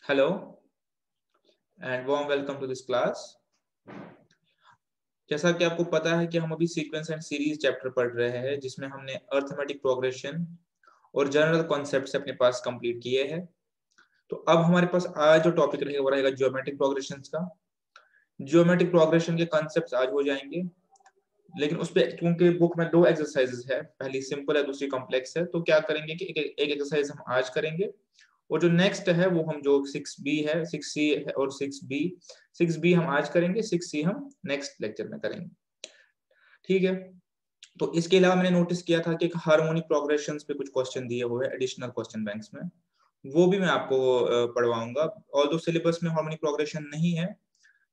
Hello and warm welcome to this class. जैसा कि आपको पता है कि हम अभी सीक्वेंस एंड सीरीज चैप्टर पढ़ रहे हैं जिसमें हमने अरिथमेटिक प्रोग्रेशन और जनरल कॉन्सेप्ट्स अपने पास कंप्लीट किए हैं। तो अब हमारे पास आज जो टॉपिक रहेगा वो रहेगा ज्योमेट्रिक प्रोग्रेशंस का। ज्योमेट्रिक प्रोग्रेशन के कॉन्सेप्ट्स आज हो जाएंगे, लेकिन उस पे क्योंकि बुक में दो एक्सरसाइजेस है, पहली सिंपल है दूसरी कॉम्प्लेक्स है, तो क्या करेंगे कि एक एक्सरसाइज हम आज करेंगे और जो नेक्स्ट है वो हम जो 6B है 6C है और 6B हम आज करेंगे, 6C हम नेक्स्ट लेक्चर में करेंगे। ठीक है, तो इसके अलावा मैंने नोटिस किया था कि हार्मोनिक प्रोग्रेशंस पे कुछ क्वेश्चन दिए हुए हैं एडिशनल क्वेश्चन बैंक्स में, वो भी मैं आपको पढ़वाऊंगा। और तो सिलेबस में हार्मोनिक प्रोग्रेशन नहीं है,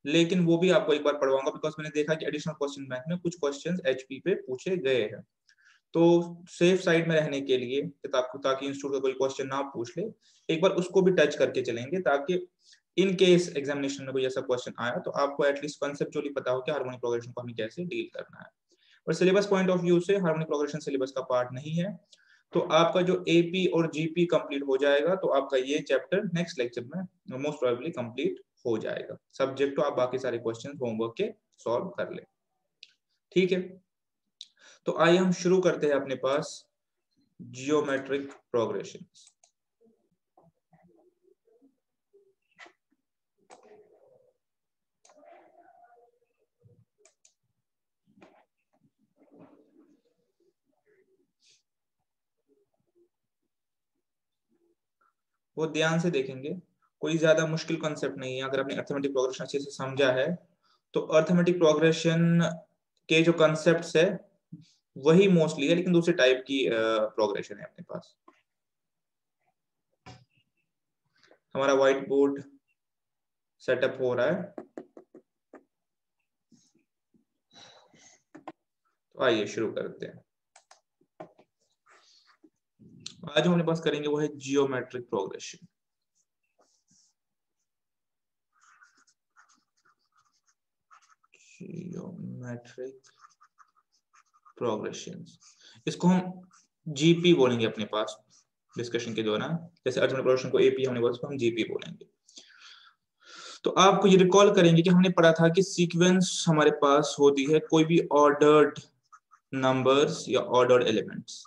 लेकिन वो भी आपको एक बार पढ़वाऊंगा बिकॉज मैंने देखा कि एडिशनल क्वेश्चन बैंक में कुछ क्वेश्चंस एचपी पे पूछे गए हैं। तो सेफ साइड में रहने के लिए ताकि इंस्टीट्यूट का कोई क्वेश्चन ना पूछ ले, एक बार उसको भी टच करके चलेंगे ताकि इन केस एग्जामिनेशन में कोई ऐसा क्वेश्चन आया तो आपको एटलीस्ट कॉन्सेप्चुअली पता हो कि हार्मोनिक प्रोग्रेशन को हमें कैसे डील करना है। और सिलेबस पॉइंट ऑफ व्यू से हार्मोनिक प्रोग्रेशन सिलेबस का पार्ट नहीं है, तो आपका जो एपी और जीपी कंप्लीट हो जाएगा तो आपका ये चैप्टर नेक्स्ट लेक्चर में मोस्ट प्रोबेबली कंप्लीट हो जाएगा, सब्जेक्ट तो आप बाकी सारे क्वेश्चन होमवर्क के सॉल्व कर ले। ठीक है, तो आइए हम शुरू करते हैं अपने पास जियोमेट्रिक प्रोग्रेशन। वो ध्यान से देखेंगे, कोई ज्यादा मुश्किल कॉन्सेप्ट नहीं है। अगर आपने अर्थमेटिक प्रोग्रेशन अच्छे से समझा है तो अर्थमेटिक प्रोग्रेशन के जो कॉन्सेप्ट्स है वही मोस्टली है, लेकिन दूसरे टाइप की प्रोग्रेशन है अपने पास। हमारा व्हाइट बोर्ड सेटअप हो रहा है, तो आइए शुरू करते हैं। आज हम अपने पास करेंगे वो है जियोमेट्रिक प्रोग्रेशन। जियोमेट्रिक प्रोग्रेशन, इसको हम जीपी बोलेंगे अपने पास डिस्कशन के दौरान। जैसे अर्थमेटिक प्रोग्रेशन को एपी हमने बोला, उसको हम जीपी बोलेंगे। तो आपको ये रिकॉल करेंगे कि हमने पढ़ा था कि सीक्वेंस हमारे पास होती है कोई भी ऑर्डर्ड नंबर्स या ऑर्डर्ड एलिमेंट्स।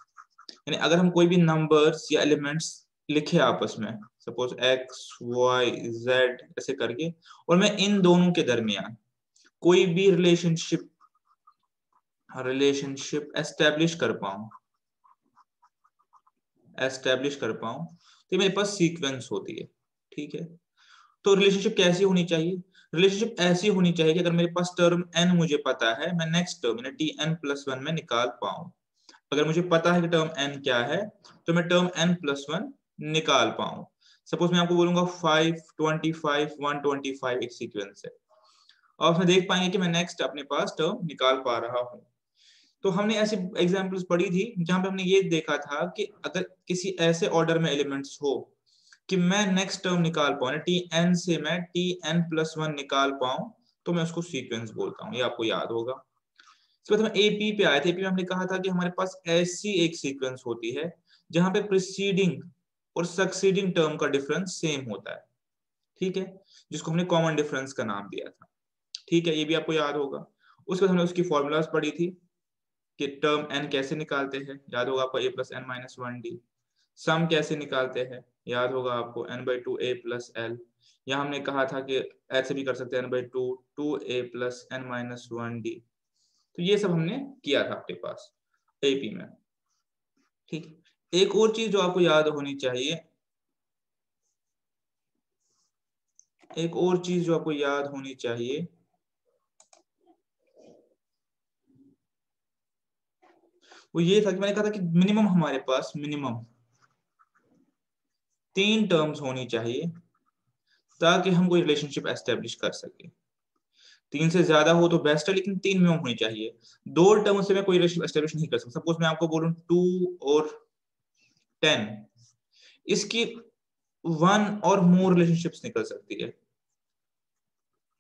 यानी अगर हम कोई भी नंबर्स या एलिमेंट्स लिखे आपस में, सपोज एक्स वाई जेड ऐसे करके, और मैं इन दोनों के दरमियान कोई भी रिलेशनशिप एस्टेब्लिश कर पाऊं तो मेरे पास सीक्वेंस होती है। ठीक है, तो रिलेशनशिप कैसी होनी चाहिए? रिलेशनशिप ऐसी होनी चाहिए कि अगर मेरे पास टर्म n मुझे पता है, मैं नेक्स्ट टर्म यानी tn+1 में निकाल पाऊं। अगर मुझे पता है कि टर्म n क्या है तो मैं टर्म n+1 निकाल पाऊं। सपोज मैं आपको बोलूंगा 5, 25, 125 एक सीक्वेंस है, और उसमें देख पाएंगे कि मैं नेक्स्ट अपने पास टर्म निकाल पा रहा हूं। तो हमने ऐसी एग्जांपल्स पढ़ी थी जहां पे हमने ये देखा था कि अगर किसी ऐसे ऑर्डर में एलिमेंट्स हो कि मैं नेक्स्ट टर्म निकाल पाऊं, tn से मैं tn+1 निकाल पाऊं, तो मैं उसको सीक्वेंस बोलता हूं। ये आपको याद होगा। इसके बाद हम एपी पे आए थे। एपी में हमने कहा था कि हमारे पास ऐसी एक सीक्वेंस होती है जहां पे प्रीसीडिंग और सक्सीडिंग टर्म का डिफरेंस सेम होता है। ठीक है, जिसको हमने कॉमन डिफरेंस का नाम दिया था। ठीक है, ये भी आपको याद होगा। उसके बाद हमने उसकी फॉर्मूलाज पढ़ी थी कि टर्म n कैसे निकालते हैं, याद होगा आपको a+n-1d। सम कैसे निकालते हैं, याद होगा आपको n/2 a+l। यहाँ हमने कहा था कि ऐसे भी कर सकते हैं n/2 2a+n-1d। तो ये सब हमने किया था आपके पास एपी में। ठीक, एक और चीज जो आपको याद होनी चाहिए, वो ये था कि मैंने कहा था कि मिनिमम हमारे पास मिनिमम 3 टर्म्स होनी चाहिए ताकि हम कोई रिलेशनशिप एस्टेब्लिश कर सके। 3 से ज्यादा हो तो बेस्ट है, लेकिन 3 मिनिमम होनी चाहिए। 2 टर्म से मैं कोई रिलेशनशिप एस्टेब्लिश नहीं कर सकता। सपोज मैं आपको बोलूं 2 और 10, इसकी 1 और मोर रिलेशनशिप्स निकल सकती है,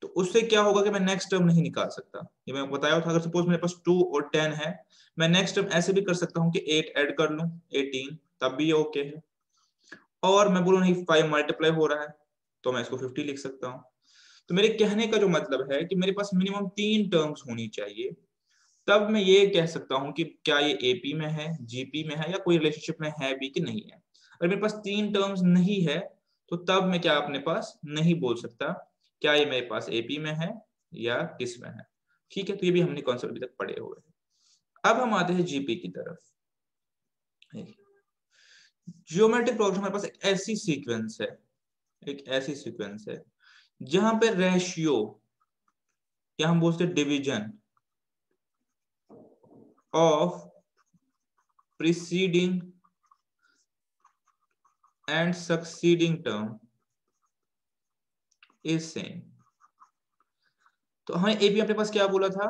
तो उससे क्या होगा कि मैं नेक्स्ट टर्म नहीं निकाल सकता। ये मैं बताया था। अगर सपोज मेरे पास 2 और 10 है, मैं नेक्स्ट टर्म ऐसे भी कर सकता हूं कि 8 ऐड कर लूं 18, तब भी ये ओके है। और मैं बोलूं नहीं 5 मल्टीप्लाई हो रहा है, तो मैं इसको 50 लिख सकता हूँ। तो मेरे कहने का जो मतलब है कि मेरे पास मिनिमम 3 टर्म्स होनी चाहिए, तब मैं ये कह सकता हूँ कि क्या ये एपी में है, जीपी में है, या कोई रिलेशनशिप में है भी कि नहीं है। अगर मेरे पास 3 टर्म्स नहीं है तो तब मैं क्या अपने पास नहीं बोल सकता क्या ये मेरे पास एपी में है या किस में है। ठीक है, तो ये भी हमने कॉन्सेप्ट अभी तक पढ़े हुए हैं। अब हम आते हैं जीपी की तरफ। ज्योमेट्रिक प्रोग्रेशन हमारे पास एक ऐसी सीक्वेंस है जहां पे रेशियो या हम बोलते हैं division of preceding and succeeding term is same. तो हमें एपी अपने पास क्या बोला था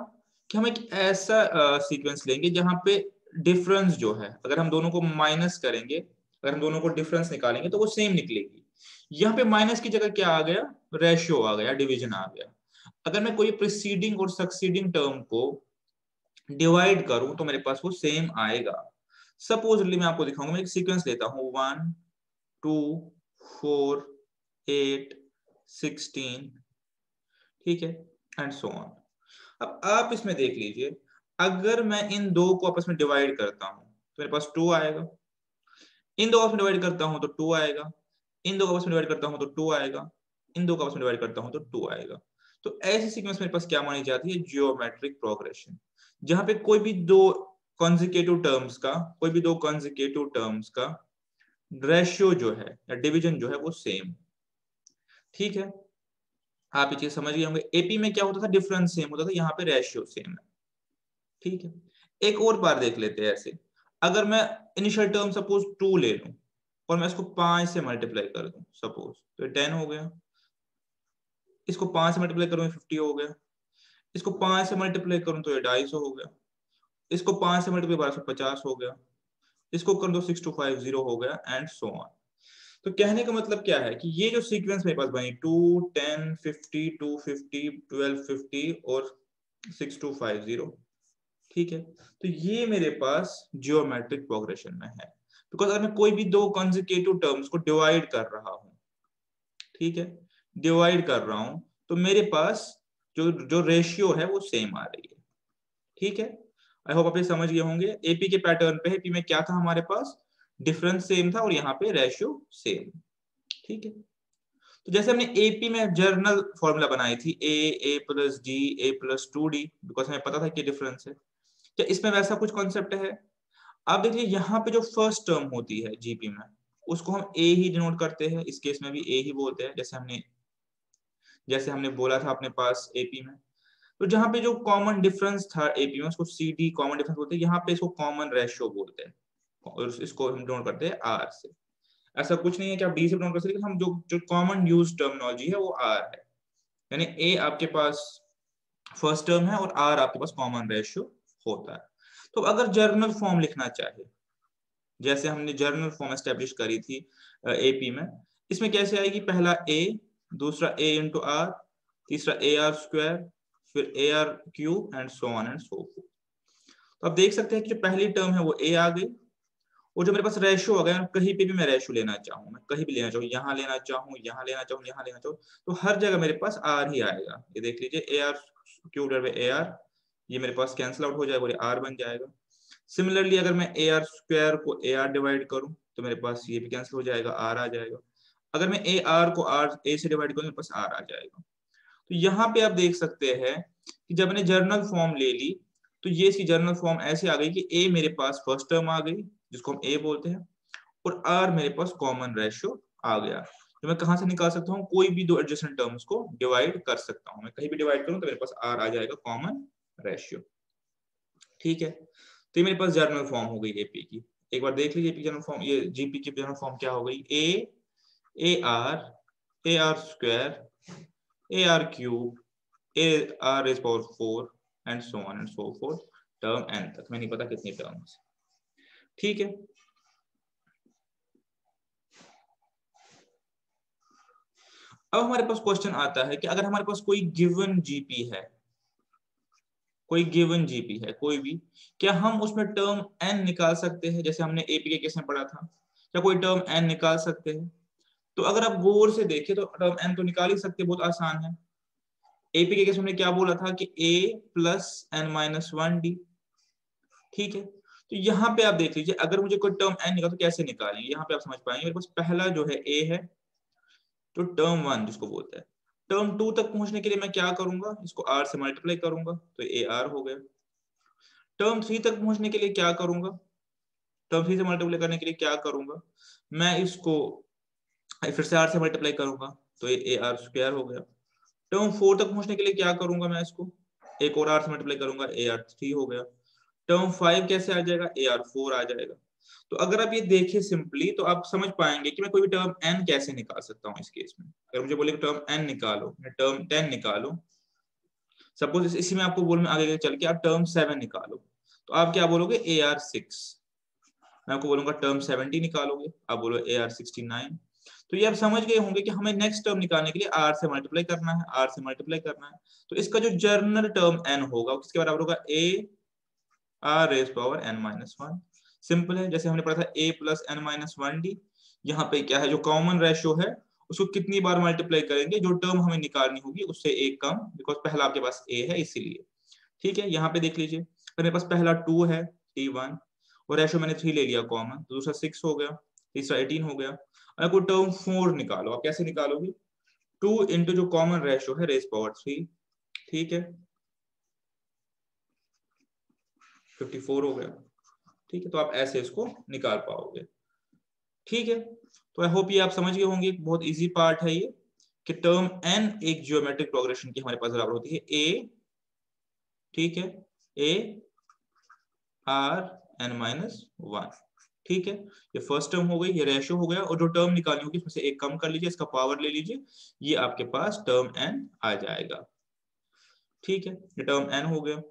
कि हम एक ऐसा सीक्वेंस लेंगे जहां पे डिफरेंस जो है, अगर हम दोनों को माइनस करेंगे, अगर हम दोनों को डिफरेंस निकालेंगे तो वो सेम निकलेगी। यहाँ पे माइनस की जगह क्या आ गया, रेशियो आ गया, डिवीजन आ गया। अगर मैं कोई प्रीसीडिंग और सक्सीडिंग टर्म को डिवाइड करूं तो मेरे पास वो सेम आएगा। सपोजली मैं आपको दिखाऊंगा, मैं एक सीक्वेंस लेता हूं 1 2 4 8 16, ठीक है, एंड सो ऑन। अब आप इसमें देख लीजिए, अगर मैं इन दो को आपस में डिवाइड करता हूं तो मेरे पास 2 आएगा, इन दो आपस में डिवाइड करता हूं तो 2 आएगा, इन दो को आपस में डिवाइड करता हूं तो 2 आएगा, इन दो को आपस में डिवाइड करता हूं तो 2 आएगा। तो ऐसी सीक्वेंस मेरे पास क्या मानी जाती है, जियोमेट्रिक प्रोग्रेशन, जहां पे कोई भी दो कॉन्जिक्यूटिव टर्म्स का रेशियो जो है या डिवीजन जो है वो सेम। ठीक है, आप ये चीज समझ गए होंगे। एपी में क्या होता था, डिफरेंस सेम होता था, यहाँ पे रेशियो सेम है। ठीक है, एक और बार देख लेते हैं ऐसे। अगर मैं इनिशियल टर्म सपोज 2 ले लूं और मैं इसको 5 से मल्टीप्लाई कर दूं सपोज, तो 10 हो गया। इसको 5 से मल्टीप्लाई करूं 50 हो गया। इसको 5 से मल्टीप्लाई करूं तो ये 250 हो गया। इसको 5 से मल्टीप्लाई 1250 हो गया। इसको कर दो 6250 हो गया, एंड सो ऑन। तो कहने का मतलब क्या है कि ये जो सीक्वेंस मेरे पास बनी 2 10 50 250 1250 और 6250, ठीक है, तो ये मेरे पास जियोमेट्रिक प्रोग्रेशन में है। बिकॉज अगर मैं कोई भी दो कॉन्जिक्यूटिव टर्म्स को डिवाइड कर रहा हूं, ठीक है, डिवाइड कर रहा हूं, तो मेरे पास जो जो रेशियो है वो सेम आ रही है। ठीक है, आई होप आप ये समझ गए होंगे। एपी के पैटर्न पे, एपी में क्या था हमारे पास, डिफरेंस सेम था और यहाँ पे रेशियो सेम। ठीक है, तो जैसे हमने एपी में जर्नल फॉर्मूला बनाई थी A plus D A plus 2d, because हमें पता था कि डिफरेंस है। क्या इसमें वैसा कुछ कॉन्सेप्ट है? आप देखिए यहाँ पे जो फर्स्ट टर्म होती है जीपी में, उसको हम ए ही डिनोट करते हैं, इस केस में भी ए ही बोलते हैं, जैसे हमने बोला था अपने पास एपी में। तो जहां पे जो कॉमन डिफरेंस था एपी में, उसको सी डी कॉमन डिफरेंस बोलते हैं, यहाँ पे इसको कॉमन रेशियो बोलते हैं और इसको हम डिनोट करते हैं आर से। ऐसा कुछ नहीं है कि आप डी से डिनोट कर सकते, हम जो जो कॉमन यूज टर्मिनोलॉजी है वो आर है। यानी ए आपके पास फर्स्ट टर्म है और आर आपके पास कॉमन रेशियो होता है। तो अगर जर्नल फॉर्म लिखना चाहे, जैसे हमने जर्नल फॉर्म एस्टेब्लिश करी थी एपी में, इसमें कैसे आएगी, पहला ए, दूसरा ए इंटू आर, तीसरा ए आर स्क्वायर, फिर A R cube, and so on and so forth. तो आप देख सकते हैं कि जो पहली टर्म है वो ए आ गई, और जो मेरे पास रेशियो आ गया, कहीं पे भी मैं रेशियो लेना चाहूँ, मैं कहीं भी लेना चाहूँ, यहाँ लेना चाहूँ, यहाँ लेना चाहूँ, यहाँ लेना चाहूँ, तो हर जगह मेरे पास आर ही आएगा। ये देख लीजिए, A are cube divide by A R, ये मेरे पास कैंसिल आउट हो जाएगा और ये आर बन जाएगा। सिमिलरली अगर मैं ए आर स्क्वायर को ए आर डिवाइड करूं तो मेरे पास ये भी कैंसिल हो जाएगा, आर आ जाएगा। अगर मैं ए आर को आर ए से डिवाइड करूं, मेरे पास आर आ जाएगा। तो यहाँ पे आप देख सकते हैं कि जब मैंने जर्नल फॉर्म ले ली, तो ये इसकी जर्नल फॉर्म ऐसे आ गई कि ए मेरे पास फर्स्ट टर्म आ गई जिसको हम ए बोलते हैं, और आर मेरे पास कॉमन रेशियो आ गया। तो मैं कहां से निकाल सकता हूँ, कोई भी दो एडजेसेंट टर्म्स को डिवाइड कर सकता हूँ, मैं कहीं भी डिवाइड करूं तो मेरे पास आर आ जाएगा, कॉमन रेशियो। ठीक है, तो ये मेरे पास जर्नल फॉर्म हो गई एपी की। एक बार देख लीजिए एपी जर्नल फॉर्म, ये जीपी की जर्नल फॉर्म क्या हो गई, a are square, A R cube, A r is power 4, and so on and so forth, term n तक, मैं नहीं पता कितनी टर्म्स। ठीक है, अब हमारे पास क्वेश्चन आता है कि अगर हमारे पास कोई गिवन जीपी है, कोई भी, क्या हम उसमें टर्म एन निकाल सकते हैं, जैसे हमने एपी के केस में पढ़ा था, क्या कोई टर्म एन निकाल सकते हैं? तो अगर आप गौर से देखें तो टर्म n तो निकाल ही सकते, बहुत आसान है। एपी के केस हमने क्या बोला था कि a plus n minus one d, ठीक है। तो यहाँ पे आप देख लीजिए, अगर मुझे कोई टर्म n निकाल तो कैसे निकालेंगे, यहाँ पे आप समझ पाएंगे। मेरे पास पहला जो है a है, तो टर्म वन जिसको बोलते हैं। टर्म टू तक पहुंचने के लिए मैं क्या करूंगा, इसको r से मल्टीप्लाई करूंगा तो ए आर हो गया। टर्म थ्री तक पहुंचने के लिए क्या करूंगा, टर्म थ्री से मल्टीप्लाई करने के लिए क्या करूंगा, मैं इसको फिर से r से मल्टीप्लाई करूंगा तो ये ए आर स्क्वायर हो गया। टर्म फोर तक पहुंचने के लिए क्या करूंगा, मैं इसको एक और r से मल्टीप्लाई करूंगा, ए आर थ्री हो गया। टर्म फाइव कैसे आ जाएगा, ए आर फोर आ जाएगा। तो अगर आप ये देखें सिंपली तो आप समझ पाएंगे कि मैं कोई भी टर्म n कैसे निकाल सकता हूँ इस केस में। अगर मुझे बोले टर्म n निकालो, मैं टर्म 10 निकालो, सपोज इसी में आपको बोल में आगे चल के आप टर्म 7 निकालो, तो आप क्या बोलोगे, ए आर 6। मैं आपको बोलूंगा टर्म 70 निकालोगे, आप बोलो ए आर 69। तो ये आप समझ गए होंगे कि हमें नेक्स्ट टर्म निकालने के लिए r से मल्टीप्लाई करना है, r से मल्टीप्लाई करना है। तो इसका जो जर्नल टर्म n होगा किसके बराबर होगा, a r raise power n minus one. Simple है, जैसे हमने पढ़ा था a plus n minus one d. यहाँ पे क्या है, जो कॉमन रेशियो है उसको कितनी बार मल्टीप्लाई करेंगे, जो टर्म हमें निकालनी होगी उससे एक कम, बिकॉज पहला आपके पास a है इसीलिए। ठीक है, यहाँ पे देख लीजिए, मेरे पास पहला 2 है t1 और रेशियो मैंने 3 ले लिया कॉमन, तो दूसरा 6 हो गया, तीसरा 18 हो गया। अगर कोई टर्म 4 निकालो, आप कैसे निकालोगे, 2 इंटू जो कॉमन रेशियो है रेज पावर 3, ठीक है 54 हो गया। ठीक है, तो आप ऐसे इसको निकाल पाओगे। ठीक है, तो आई होप ये आप समझ गए होंगे, बहुत इजी पार्ट है ये कि टर्म n एक जियोमेट्रिक प्रोग्रेशन की हमारे पास बराबर होती है a, ठीक है, a r n minus one. ठीक है, ये फर्स्ट टर्म हो गई, ये रेशियो हो गया, और जो टर्म निकालनी होगी इसमें से एक कम कर लीजिए, इसका पावर ले लीजिए, ये आपके पास टर्म n आ जाएगा। ठीक है, ये टर्म n हो गया।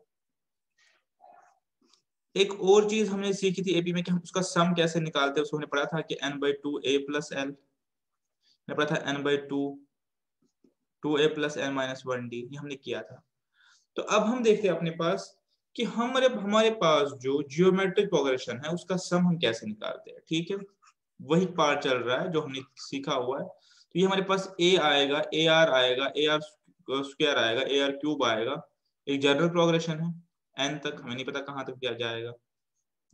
एक और चीज हमने सीखी थी एपी में कि हम उसका सम कैसे निकालते हैं, उसको हमने पढ़ा था कि n by two a plus l, हमने पढ़ा था n by two a plus n minus one d, ये हमने किया था। तो अब हम देखते हैं अपने पास कि हमारे पास जो जियोमेट्रिक प्रोग्रेशन है उसका सम हम कैसे निकालते हैं। ठीक है, वही पार्ट चल रहा है जो हमने सीखा हुआ है। तो ये हमारे पास a आएगा, ए आर आएगा, ए आर स्क्वायर आएगा, ए आर क्यूब आएगा, एक जनरल प्रोग्रेशन है n तक, हमें नहीं पता कहाँ तक क्या जाएगा,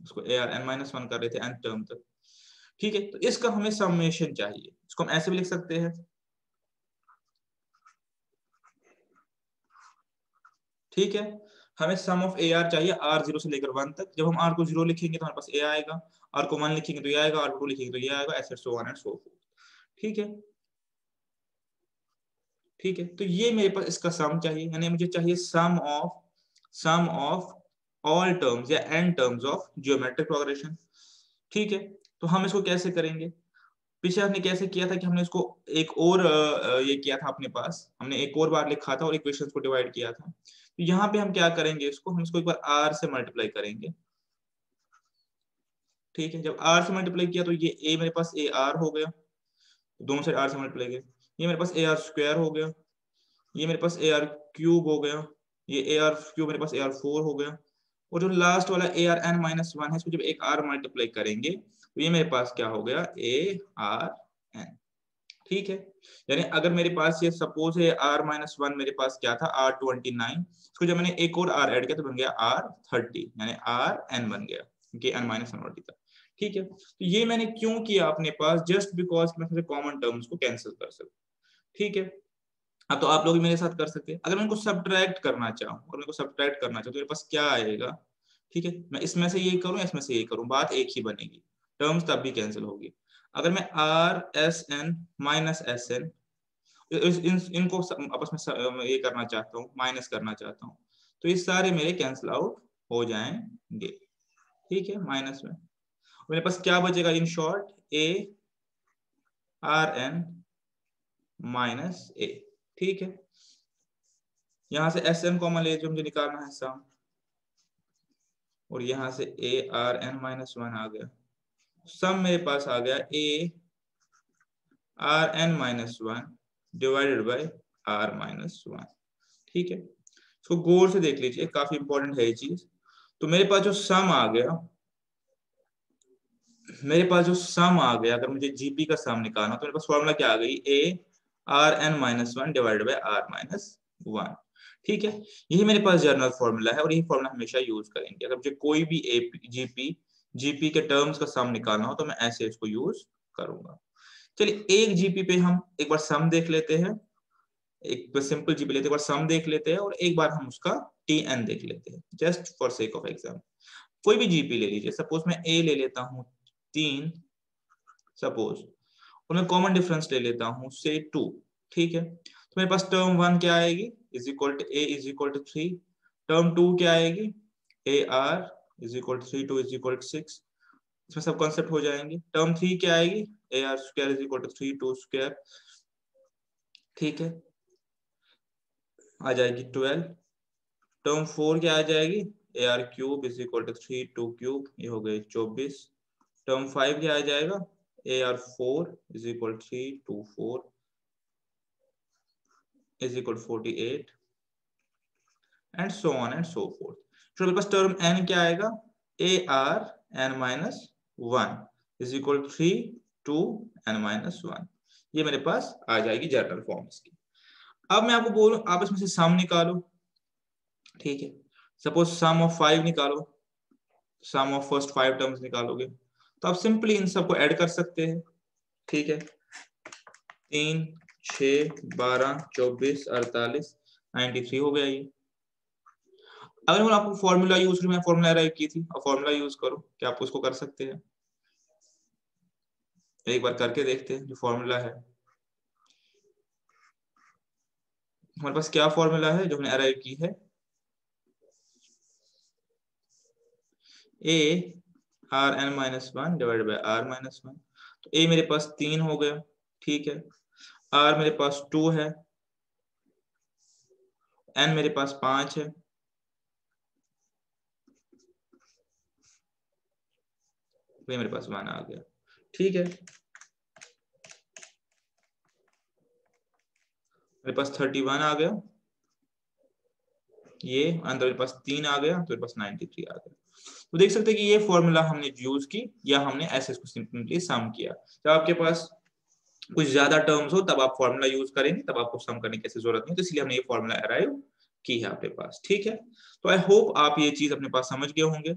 उसको a are N minus one कर रहे थे n टर्म तक। ठीक है, तो इसका हमें समेशन चाहिए, इसको हम ऐसे भी लिख सकते हैं। ठीक है, हमें सम ऑफ ए आर चाहिए आर जीरो से लेकर वन तक। जब हम आर को जीरो लिखेंगे तो हमारे पास ए आएगा, आर को वन लिखेंगे तो ये आएगा, आर को टू लिखेंगे तो ये आएगा, ऐसे सो ऑन एंड सो फोर्थ। ठीक है, ठीक है, तो ये मेरे पास इसका सम चाहिए, यानी मुझे चाहिए सम ऑफ ऑल टर्म्स या n terms of geometric progression. ठीक है, तो हम इसको कैसे करेंगे, पीछे हमने कैसे किया था कि हमने इसको एक और ये किया था, अपने पास हमने एक और बार लिखा था और इक्वेशंस को डिवाइड किया था। तो यहाँ पे हम क्या करेंगे, इसको हम इसको एक बार r से मल्टीप्लाई करेंगे। ठीक है, जब r से मल्टीप्लाई किया तो ये a मेरे पास ए आर हो गया, दोनों साइड r से मल्टीप्लाई किया, ये मेरे पास ए आर स्क्वायर हो गया, ये मेरे पास ए आर क्यूब हो गया, ये ए आर क्यूब मेरे पास ए आर फोर हो गया, और जो लास्ट वाला a are N minus one है इसको जब एक r मल्टीप्लाई करेंगे तो ये मेरे पास क्या हो गया, ए आर एन। ठीक है, यानी अगर मेरे पास ये सपोज है r माइनस वन, मेरे पास क्या था r29, इसको जब मैंने एक और r ऐड किया तो बन गया r30, यानी rn बन गया, क्योंकि n माइनस वन था। ठीक है, तो ये मैंने क्यों किया अपने पास, जस्ट बिकॉज मैं कॉमन टर्म्स को कैंसिल कर सकूं। ठीक है, अब तो आप लोग मेरे साथ कर सकते हैं। अगर मैं इनको सब्ट्रैक्ट करना चाहूँ, अगर मैं इनको सब्ट्रैक्ट करना चाहूँ तो मेरे पास क्या आएगा। ठीक है, मैं इसमें से ये करूँ, इसमें से ये करूँ, बात एक ही बनेगी, टर्म्स तब भी कैंसिल होगी। अगर मैं r s n minus s n इनको आपस में ये करना चाहता हूँ, माइनस करना चाहता हूँ, तो ये सारे मेरे कैंसिल आउट हो जाएंगे। ठीक है, माइनस में मेरे पास क्या बचेगा, in short A are N minus A. ठीक है, यहां से एस एन कॉमन ले जो मुझे निकालना है सम, और यहां से A are N minus one आ गया, सम मेरे पास आ गया A are N minus one divided by are minus one. ठीक है, इसको गौर से देख लीजिए, काफी इंपॉर्टेंट है ये चीज। तो मेरे पास जो सम आ गया मेरे पास जो सम आ गया, अगर मुझे जीपी का सम निकालना तो मेरे पास फॉर्मूला क्या आ गई, a are N minus one divided by are minus one. ठीक है, यही मेरे पास जनरल फॉर्मूला है और यही फॉर्मूला हमेशा यूज करेंगे। अगर मुझे कोई भी जीपी के टर्म्स का सम निकालना हो तो मैं ऐसे इसको यूज करूंगा। चलिए एक जीपी पे हम एक बार सम देख लेते हैं, एक सिंपल जीपी लेते हैं, एक बार सम देख लेते हैं और एक बार हम उसका टी एन देख लेते हैं, just for sake of example. कोई भी जीपी ले लीजिए, सपोज मैं ए ले लेता हूँ 3, सपोज, और मैं कॉमन डिफरेंस ले लेता हूँ से 2। ठीक है, तो मेरे पास टर्म 1 क्या आएगी, is equal to a is equal to 3। Term 2 क्या आएगी, a r is equal to 3, 2 is equal to 6। इसमें सब कॉन्सेप्ट हो जाएंगे। टर्म 3 क्या आएगी, a are square is equal to 3, 2 square. ठीक है, आ जाएगी 12। टर्म 4 क्या आ जाएगी, a are cube is equal to 3, 2 cube, ये हो गई 24। टर्म 5 क्या आ जाएगा, a r 4 is equal 3, 2 4 is equal 48 and so on and so forth. तो मेरे पास टर्म n क्या आएगा, a are N minus one is equal 3, 2 n minus one. ये मेरे पास आ जाएगी जनरल फॉर्म इसकी। अब मैं आपको बोलूं आप इसमें से सम निकालो। ठीक है, सपोज सम ऑफ 5 निकालो, सम ऑफ फर्स्ट 5 टर्म्स निकालोगे तो आप सिंपली इन सबको ऐड कर सकते हैं। ठीक है, 3, 6, 12, 24, 48, 93 हो गया ये। अगर मैं आपको फॉर्मूला यूज करूं, मैं फॉर्मूला अराइव की थी और फॉर्मूला यूज करूं, क्या आप उसको कर सकते हैं? एक बार करके देखते हैं। जो फॉर्मूला है हमारे पास, क्या फॉर्मूला है जो हमने अराइव की है, A R N minus one divide by are minus one. तो ए मेरे पास 3 हो गया। ठीक है, आर मेरे पास 2 है, एन मेरे पास 5 है, तो मेरे पास 1 आ गया। ठीक है, मेरे पास 31 आ गया, ये अंदर मेरे पास 3 आ गया, तो मेरे पास 93 आ गया। तो देख सकते हैं कि ये फॉर्मूला हमने यूज की या हमने ऐसे इसको सिंपली सम किया। जब आपके पास कुछ ज्यादा टर्म्स हो तब आप फॉर्मूला यूज करेंगे, तब आपको सम करने की जरूरत नहीं, तो इसलिए हमने ये फॉर्मूला अराइव की है अपने पास। ठीक है, तो आई होप आप ये चीज अपने पास समझ गए होंगे।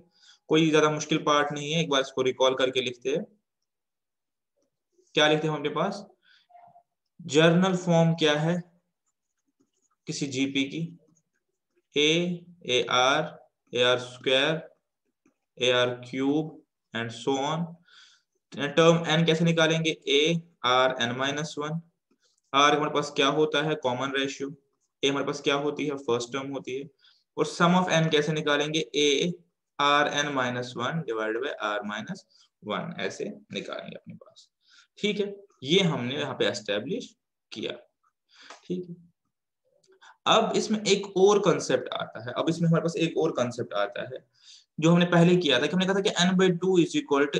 कोई ज्यादा मुश्किल पार्ट नहीं है, एक बार इसको रिकॉल करके लिखते हैं। क्या लिखते हैं हम अपने पास, जर्नल फॉर्म क्या है किसी जीपी की, a are square, A R cube and so on. Term n कैसे निकालेंगे, A R N minus one. R हमारे पास क्या होता है, कॉमन रेशियो। ए हमारे पास क्या होती है, फर्स्ट टर्म होती है। और सम ऑफ एन कैसे निकालेंगे, A R N minus one divide by are minus one, ऐसे निकालेंगे अपने पास। ठीक है, ये हमने यहाँ पे एस्टेब्लिश किया। ठीक है, अब इसमें एक और कंसेप्ट आता है। अब इसमें हमारे पास एक और कंसेप्ट आता है जो हमने पहले किया था, कि हमने कहा था कि n/2 इज इक्वल टू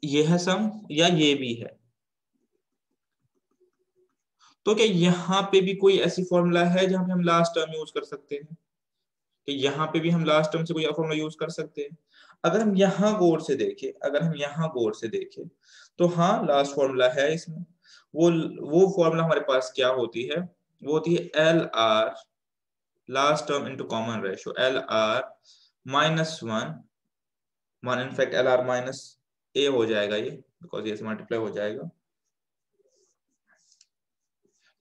ये है सम या ये भी है। तो क्या यहाँ पे भी कोई ऐसी फॉर्मूला है जहां पे हम लास्ट टर्म यूज कर सकते हैं, कि यहाँ पे भी हम लास्ट टर्म से कोई फॉर्मूला यूज कर सकते हैं? अगर हम यहाँ गौर से देखें, अगर हम यहाँ गौर से देखें तो हाँ, लास्ट फॉर्मूला है इसमें। वो फॉर्मूला हमारे पास क्या होती है, वो होती है L R last term into common ratio, L are minus one in fact L are minus A हो जाएगा ये, बिकॉज ये से मल्टीप्लाई हो जाएगा।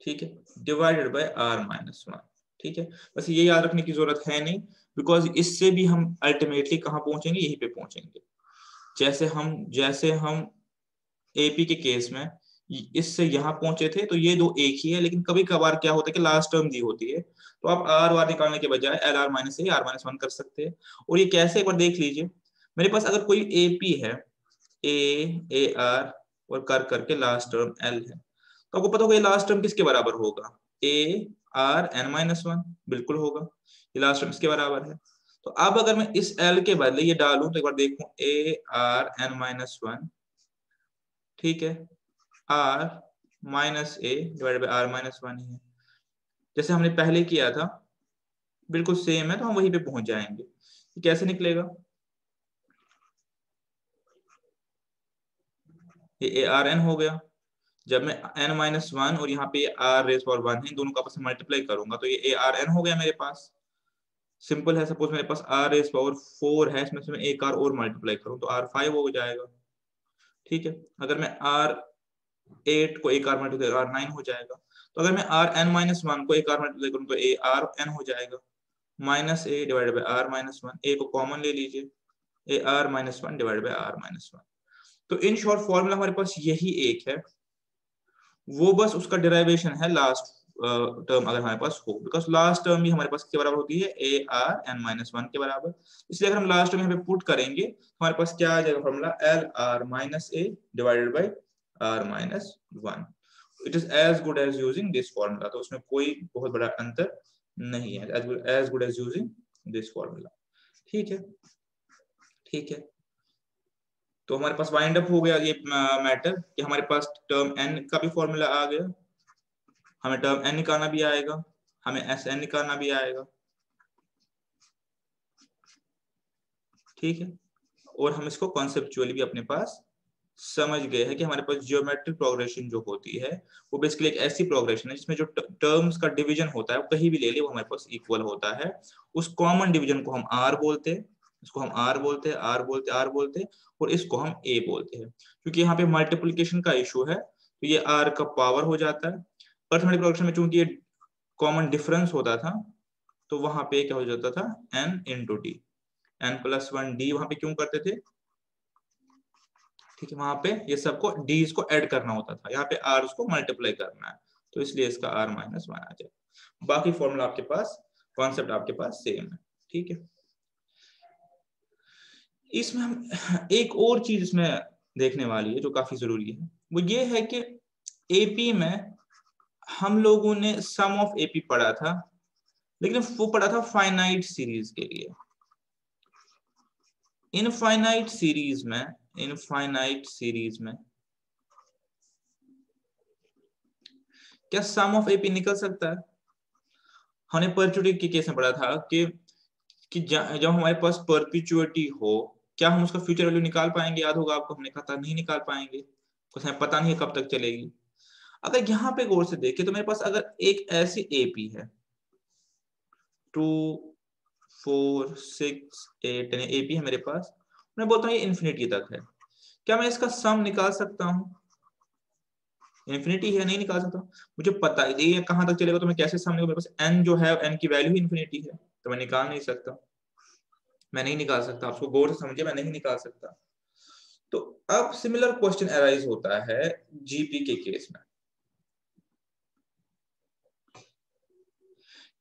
ठीक है, divided by r minus one. ठीक है, बस ये याद रखने की जरूरत है नहीं, बिकॉज इससे भी हम अल्टीमेटली कहाँ पहुंचेंगे, यहीं पे पहुंचेंगे। जैसे हम एपी के केस में इससे यहाँ पहुंचे थे, तो ये दो एक ही है, लेकिन कभी कभार क्या होता है कि लास्ट टर्म दी होती है, तो आप आर वार निकालने के बजाय एल आर माइनस ए आर माइनस वन कर सकते हैं। और ये कैसे, एक बार देख लीजिए। मेरे पास अगर कोई एपी है, ए आर और कर करके लास्ट टर्म एल है, तो आपको पता होगा ये लास्ट टर्म किसके बराबर होगा, a are N minus one, बिल्कुल होगा, ये लास्ट टर्म इसके बराबर है। तो अब अगर मैं इस एल के बदले ये डालूं तो एक बार देखूं, A are N minus one, ठीक है, R minus A divided by are minus one ही है, जैसे हमने पहले किया था, बिल्कुल सेम है, तो हम वहीं पे पहुंच जाएंगे। कैसे निकलेगा, ये ए आर एन हो गया। जब मैं n माइनस वन और यहाँ पे r रेस पावर वन है, दोनों को आपस में मल्टीप्लाई करूंगा तो ये ए आर एन हो गया मेरे पास। सिंपल है, सपोज मेरे पास r रेस पावर फोर है, इसमें से मैं एक r और मल्टीप्लाई करूँ तो r5 हो जाएगा। ठीक है, अगर मैं r8 को एक r मल्टीप्लाई r9 हो जाएगा। तो अगर मैं rn माइनस वन को एक r मल्टीप्लाई करूँ तो ए आर एन हो जाएगा, minus A divided by are minus one, A को कॉमन ले लीजिए, A R minus one divided by are minus one. तो इन शॉर्ट फॉर्मूला हमारे पास यही एक है, वो बस उसका डेरिवेशन है लास्ट टर्म अगर हमारे पास हो, बिकॉज लास्ट टर्म भी हमारे पास किसके बराबर होती है, A R N minus one के बराबर। इसलिए अगर हम लास्ट टर्म यहाँ पे पुट करेंगे तो हमारे पास क्या आ जाएगा formula, l are minus A divided by are minus one. It is as good as using this formula, तो उसमें कोई बहुत बड़ा अंतर नहीं है, as good as using this formula. ठीक है, ठीक है। तो हमारे पास वाइंड अप हो गया ये मैटर कि हमारे पास टर्म n का भी फॉर्मूला आ गया, हमें टर्म n निकालना भी आएगा, हमें एस एन निकालना भी आएगा। ठीक है, और हम इसको कॉन्सेप्चुअली भी अपने पास समझ गए हैं कि हमारे पास जियोमेट्रिक प्रोग्रेशन जो होती है वो बेसिकली एक ऐसी प्रोग्रेशन है जिसमें जो टर्म्स का डिवीजन होता है वो कहीं भी ले ले वो हमारे पास इक्वल होता है। उस कॉमन डिवीजन को हम आर बोलते हैं, इसको हम आर बोलते हैं, आर बोलते आर बोलते हैं, और इसको हम ए बोलते हैं। क्योंकि यहाँ पे मल्टीप्लीकेशन का इशू है तो ये आर का पावर हो जाता है। अर्थमेटिक प्रोग्रेशन में चूंकि ये कॉमन डिफरेंस होता था तो वहां पे क्या हो जाता था, n into d, n plus one d वहां पे क्यों करते थे। ठीक है, वहां पे ये सबको डीज को ऐड करना होता था, यहाँ पे आर को मल्टीप्लाई करना है, तो इसलिए इसका आर माइनस वन आ जाए। बाकी फॉर्मूला आपके पास, कॉन्सेप्ट आपके पास सेम है। ठीक है, इसमें हम एक और चीज इसमें देखने वाली है जो काफी जरूरी है, वो ये है कि एपी में हम लोगों ने सम ऑफ एपी पढ़ा था, लेकिन वो पढ़ा था फाइनाइट सीरीज के लिए। इनफाइनाइट सीरीज में, इनफाइनाइट सीरीज में क्या सम ऑफ एपी निकल सकता है। हमने परपेचुइटी के केस में पढ़ा था कि जब हमारे पास परपेचुइटी हो क्या हम उसका फ्यूचर वैल्यू निकाल पाएंगे, याद होगा आपको, हमने कहा था नहीं निकाल पाएंगे, कुछ हमें पता नहीं है कब तक चलेगी। अगर यहाँ पे गौर से देखें तो मेरे पास अगर एक ऐसी एपी है 2 4 6 8 एपी है मेरे पास, मैं बोलता हूँ ये इन्फिनिटी तक है, क्या मैं इसका सम निकाल सकता हूँ। इन्फिनिटी है, नहीं निकाल सकता, मुझे पता है ये कहां तक चलेगा तो मैं कैसे सम निकालूं, मेरे पास n जो है n की वैल्यू ही इन्फिनिटी है तो मैं निकाल नहीं सकता, मैं नहीं निकाल सकता, आपको गौर से समझिए, मैं नहीं निकाल सकता। तो अब सिमिलर क्वेश्चन अराइज होता है जीपी के केस में।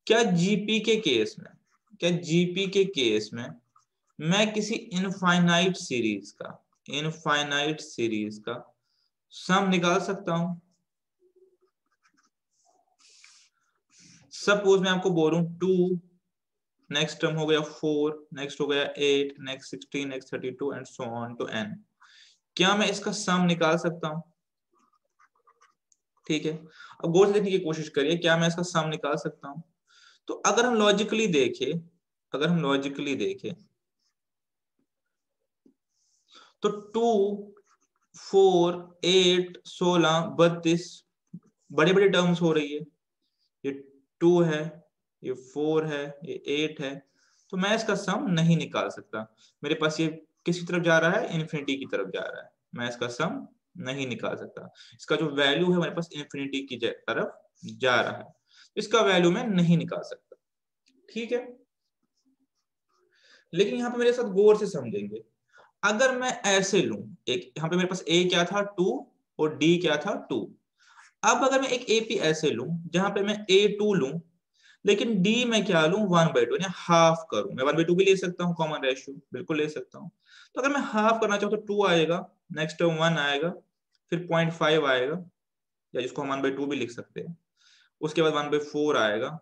क्या जीपी के केस में, क्या जीपी के केस में मैं किसी इनफाइनाइट सीरीज का सम निकाल सकता हूं। सपोज मैं आपको बोलूं 2, नेक्स्ट टर्म हो गया 4, नेक्स्ट हो गया 8, next 16, next 32 and so on to n, क्या मैं इसका सम निकाल सकता हूं। ठीक है, अब गौर से देखने की कोशिश करिए, क्या मैं इसका सम निकाल सकता हूं। तो अगर हम लॉजिकली देखें, अगर हम लॉजिकली देखें तो 2 4 8 16 32 बड़े बड़े टर्म्स हो रही है, ये 2 है, ये 4 है, ये 8 है, तो मैं इसका सम नहीं निकाल सकता। मेरे पास ये किसी तरफ जा रहा है, इन्फिनिटी की तरफ जा रहा है, मैं इसका सम नहीं निकाल सकता। इसका जो वैल्यू है हमारे पास इन्फिनिटी की तरफ जा रहा है, इसका वैल्यू मैं नहीं निकाल सकता। ठीक है, लेकिन यहाँ पे मेरे साथ गौर से समझेंगे, अगर मैं ऐसे लूं, एक यहाँ पे मेरे पास a क्या था 2 और d क्या था 2, अब अगर मैं एक एपी ऐसे लूं जहां पे मैं a2 लूं लेकिन d में क्या लूं 1/2 यानी हाफ करूं, मैं 1/2 भी ले सकता हूं, कॉमन रेशियो बिल्कुल ले सकता हूं। तो अगर मैं हाफ करना चाहूँ तो 2 आएगा, नेक्स्ट टर्म 1 आएगा, फिर 0.5 आएगा, या जिसको हम 1/2 भी लिख सकते हैं, उसके बाद 1/4 आएगा,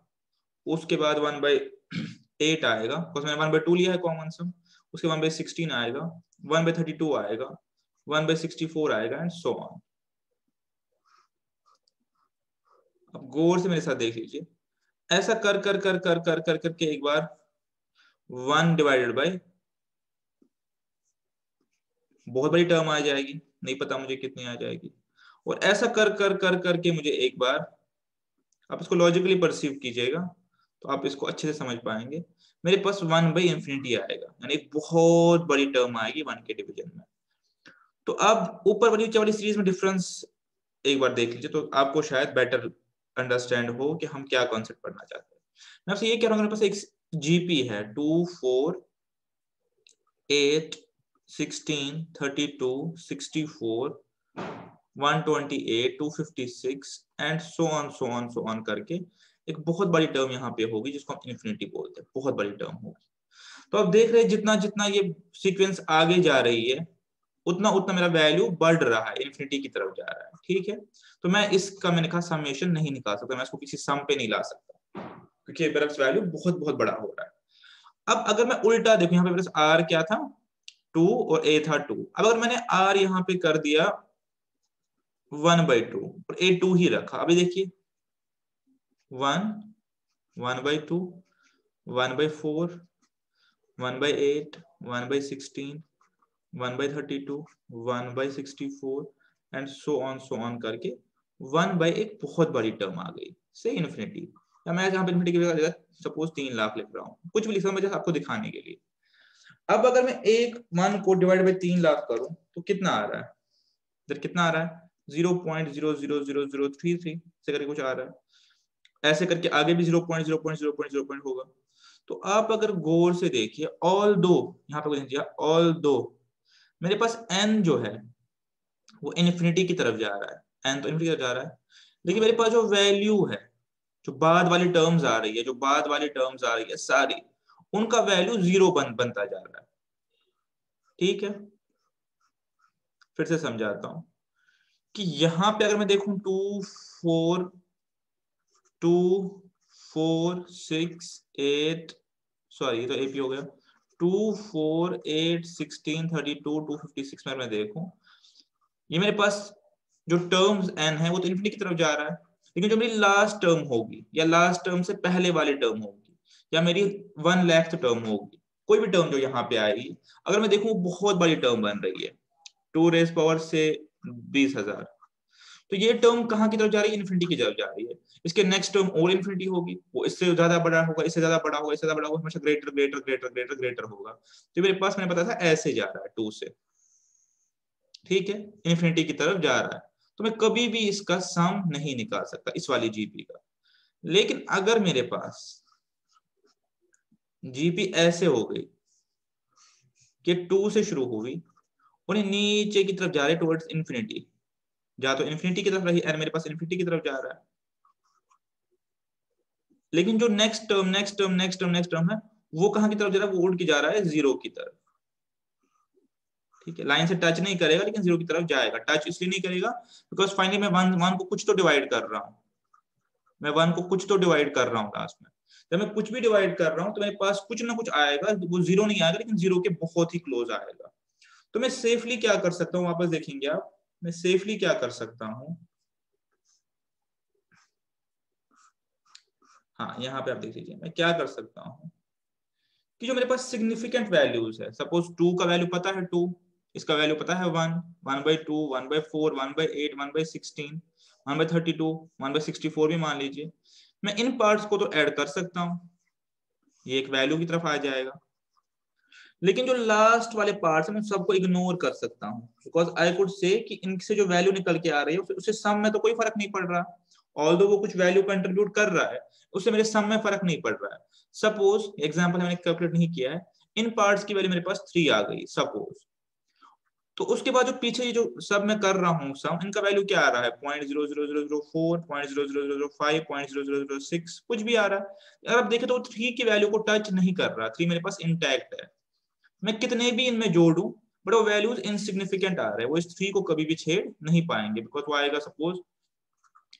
उसके बाद 1/8 आएगा, बिकॉज मैंने 1/2 लिया है कॉमन सम, उसके 1/16 आएगा, 1/32 आएगा, 1/64 आएगा एंड सो ऑन। अब गौर से मेरे साथ देख लीजिए, ऐसा कर कर कर कर कर कर करके एक बार 1 डिवाइडेड बाई बहुत बड़ी टर्म आ जाएगी नहीं पता मुझे कितनी आ जाएगी। और ऐसा कर कर कर करके मुझे एक बार, आप इसको लॉजिकली परसीव कीजिएगा तो आप इसको अच्छे से समझ पाएंगे, मेरे पास 1/∞ आएगा, यानी एक बहुत बड़ी टर्म आएगी 1 के डिवीजन में। तो अब ऊपर वाली नीचे वाली सीरीज में डिफरेंस एक बार देख लीजिए, तो आपको शायद बेटर अंडरस्टैंड हो कि हम क्या कॉन्सेप्ट पढ़ना चाहते हैं। मैं आपसे ये कह रहा हूँ, मेरे पास एक जीपी है 2, 4, 8, 16, 32, 64, 128, 256 एंड सो ऑन करके एक बहुत बड़ी टर्म यहाँ पे होगी जिसको हम इन्फिनिटी बोलते हैं, बहुत बड़ी टर्म होगी। तो आप देख रहे हैं जितना जितना ये सीक्वेंस आगे जा रही है उतना उतना मेरा वैल्यू बढ़ रहा है, इन्फिनिटी की तरफ जा रहा है। ठीक है, तो मैं इसका मैंने कहा समेशन नहीं निकाल सकता, मैं इसको किसी सम पे नहीं ला सकता क्योंकि मेरा वैल्यू बहुत बहुत बड़ा हो रहा है। अब अगर मैं उल्टा देखूं, यहाँ पे मेरे आर क्या था 2 और ए था 2, अब अगर मैंने आर यहाँ पे कर दिया 1/2 और ए 2 ही रखा, अभी देखिए 1, 1/2, 1/4, 1/8, 1/16, 1/32, 1/64 एंड सो ऑन करके 1 एक बहुत बड़ी टर्म आ गई से इन्फिनिटी। या मैं जहां पे इन्फिनिटी की जगह सपोज 3 लाख लिख रहा हूँ, कुछ भी लिख रहा हूँ मैं आपको दिखाने के लिए। अब अगर मैं एक 1 को डिवाइड बाय 3 लाख करूं तो कितना आ रहा है, इधर कितना आ रहा है 0.0000033 से करके कुछ आ रहा है, ऐसे करके आगे भी 0.0.0.0 होगा। तो आप अगर गौर से देखिए, ऑल दो यहाँ पे ऑल दो मेरे पास n जो है वो इन्फिनिटी की तरफ जा रहा है, n तो इन्फिनिटी की तरफ जा रहा है, लेकिन मेरे पास जो वैल्यू है, जो बाद वाली टर्म्स आ रही है, जो बाद वाली टर्म्स आ रही है सारी, उनका वैल्यू 0 बनता जा रहा है। ठीक है, फिर से समझाता हूं कि यहां पे अगर मैं देखूं 2, 4, 6, 8, सॉरी ये तो एपी हो गया, 2, 4, 8, 16, 32, 256 में मैं देखूं, ये मेरे पास जो टर्म्स n है वो तो इन्फिनिटी की तरफ जा रहा है, लेकिन जो मेरी लास्ट टर्म होगी या लास्ट टर्म से पहले वाली टर्म होगी या मेरी 1 लाख टर्म होगी, कोई भी टर्म जो यहाँ पे आएगी, अगर मैं देखूं बहुत बड़ी टर्म बन रही है 2 रेज़ पावर से 20,000, तो ये टर्म कहाँ की तरफ जा रही है, इन्फिनिटी की तरफ जा रही है। इसके नेक्स्ट टर्म और इन्फिनिटी होगी, वो इससे ज्यादा बड़ा होगा, इससे ज्यादा बड़ा होगा, इससे ज्यादा बड़ा होगा, हमेशा greater greater greater greater greater होगा। तो मेरे पास मैंने पता था ऐसे जा रहा है 2 से, ठीक है, इन्फिनिटी की तरफ जा रहा है, तो मैं कभी भी इसका सम नहीं निकाल सकता इस वाली जीपी का। लेकिन अगर मेरे पास जीपी ऐसे हो गई कि 2 से शुरू हुई और नीचे की तरफ जा रही टुवर्ड्स इन्फिनिटी, जा तो इन्फिनिटी की तरफ रही और मेरे पास इन्फिनिटी की तरफ जा रहा है, लेकिन जो नेक्स्ट टर्म है वो कहां की तरफ जा रहा है, वो उड़ के जा रहा है 0 की तरफ। ठीक है, लाइन से टच नहीं करेगा लेकिन 0 की तरफ जाएगा। टच इसलिए नहीं करेगा बिकॉज फाइनली मैं वन को कुछ तो डिवाइड कर रहा हूं, मैं 1 को कुछ तो डिवाइड कर रहा हूं लास्ट में। जब मैं कुछ भी डिवाइड कर रहा हूं तो मेरे पास कुछ ना कुछ आएगा, वो 0 नहीं आएगा लेकिन 0 के बहुत ही क्लोज आएगा। तो मैं सेफली क्या कर सकता हूं, वापस देखेंगे आप, मैं सेफली क्या कर सकता हूं, हाँ यहाँ पे आप देख लीजिए मैं क्या कर सकता हूँ कि जो मेरे पास सिग्निफिकेंट वैल्यूज है, सपोज 2 का वैल्यू पता है 2, इसका वैल्यू पता है 1, 1/2, 1/4, 1/8, 1/16, 1/32, 1/64 भी मान लीजिए, मैं इन पार्ट्स को तो ऐड कर सकता हूँ, ये एक वैल्यू की तरफ आ जाएगा। लेकिन जो लास्ट वाले पार्ट्स है मैं सबको इग्नोर कर सकता हूँ, बिकॉज आई कुड से कि इनसे जो वैल्यू निकल के आ रही है उससे सम में तो कोई फर्क नहीं पड़ रहा, ऑल्दो वो कुछ वैल्यू कंट्रीब्यूट कर रहा है, उससे मेरे सम में फर्क नहीं पड़ रहा है। सपोज एग्जांपल मैंने कैलकुलेट नहीं किया है, इन पार्ट्स की वैल्यू मेरे पास 3 आ गई सपोज, तो उसके बाद जो पीछे जो सब मैं कर रहा हूँ सम, इनका वैल्यू क्या आ रहा है 0.00004, 0.00005, 0.006 कुछ भी आ रहा है। अगर आप देखें तो 3 की वैल्यू को टच नहीं कर रहा, 3 मेरे पास इंटैक्ट है, मैं कितने भी इनमें जोड़ूं बट वो वैल्यूज इनसिग्निफिकेंट आ रहे हैं, वो इस 3 को कभी भी छेड़ नहीं पाएंगे, बिकॉज वो आएगा सपोज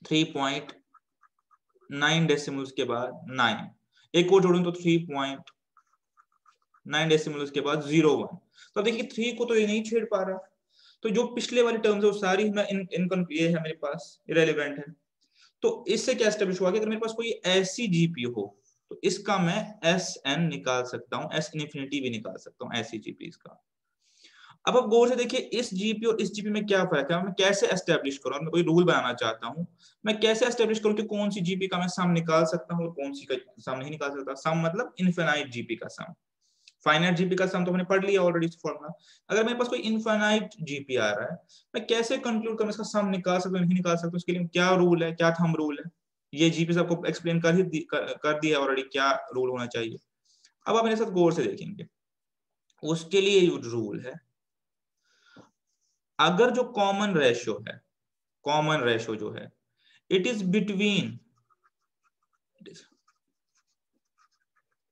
3.9 डेसिमल्स के बाद 9, एक और जोड़ूं तो 3.9 डेसिमल्स के बाद 0.1, तो देखिए 3 को तो ये नहीं छेड़ पा रहा, तो जो पिछले वाली टर्म्स है वो सारी मैं इन ये है मेरे पास इरेलीवेंट है। तो इससे क्या एस्टेब्लिश हुआ कि अगर मेरे पास कोई ऐसी जीपी हो तो इसका मैं एस एन निकाल सकता हूँ, एस इन्फिनिटी भी निकाल सकता हूँ, ऐसी जीपी का। अब आप गौर से देखिए इस जीपी और इस जीपी में क्या फर्क है, मैं कैसे एस्टेब्लिश करूं, मैं कोई रूल बनाना चाहता हूं, मैं कैसे एस्टेब्लिश करूं कि कौन सी जीपी का मैं सम निकाल सकता हूं और कौन सी का सम नहीं निकाल सकता। सम मतलब इनफिनाइट जीपी का सम, फाइनाइट जीपी का सम तो हमने पढ़ लिया ऑलरेडी फॉर्मूला। अगर मेरे पास कोई इनफिनाइट जीपी आ रहा है, मैं कैसे कंक्लूड करूं इसका सम निकाल सकता हूं नहीं निकाल सकता, उसके लिए क्या रूल है, क्या थंब रूल है, ये जीपी आपको एक्सप्लेन कर दिया ऑलरेडी क्या रूल होना चाहिए। अब आप मेरे साथ गौर से देखेंगे, उसके लिए रूल है, अगर जो कॉमन रेशियो है, कॉमन रेशियो जो है it is between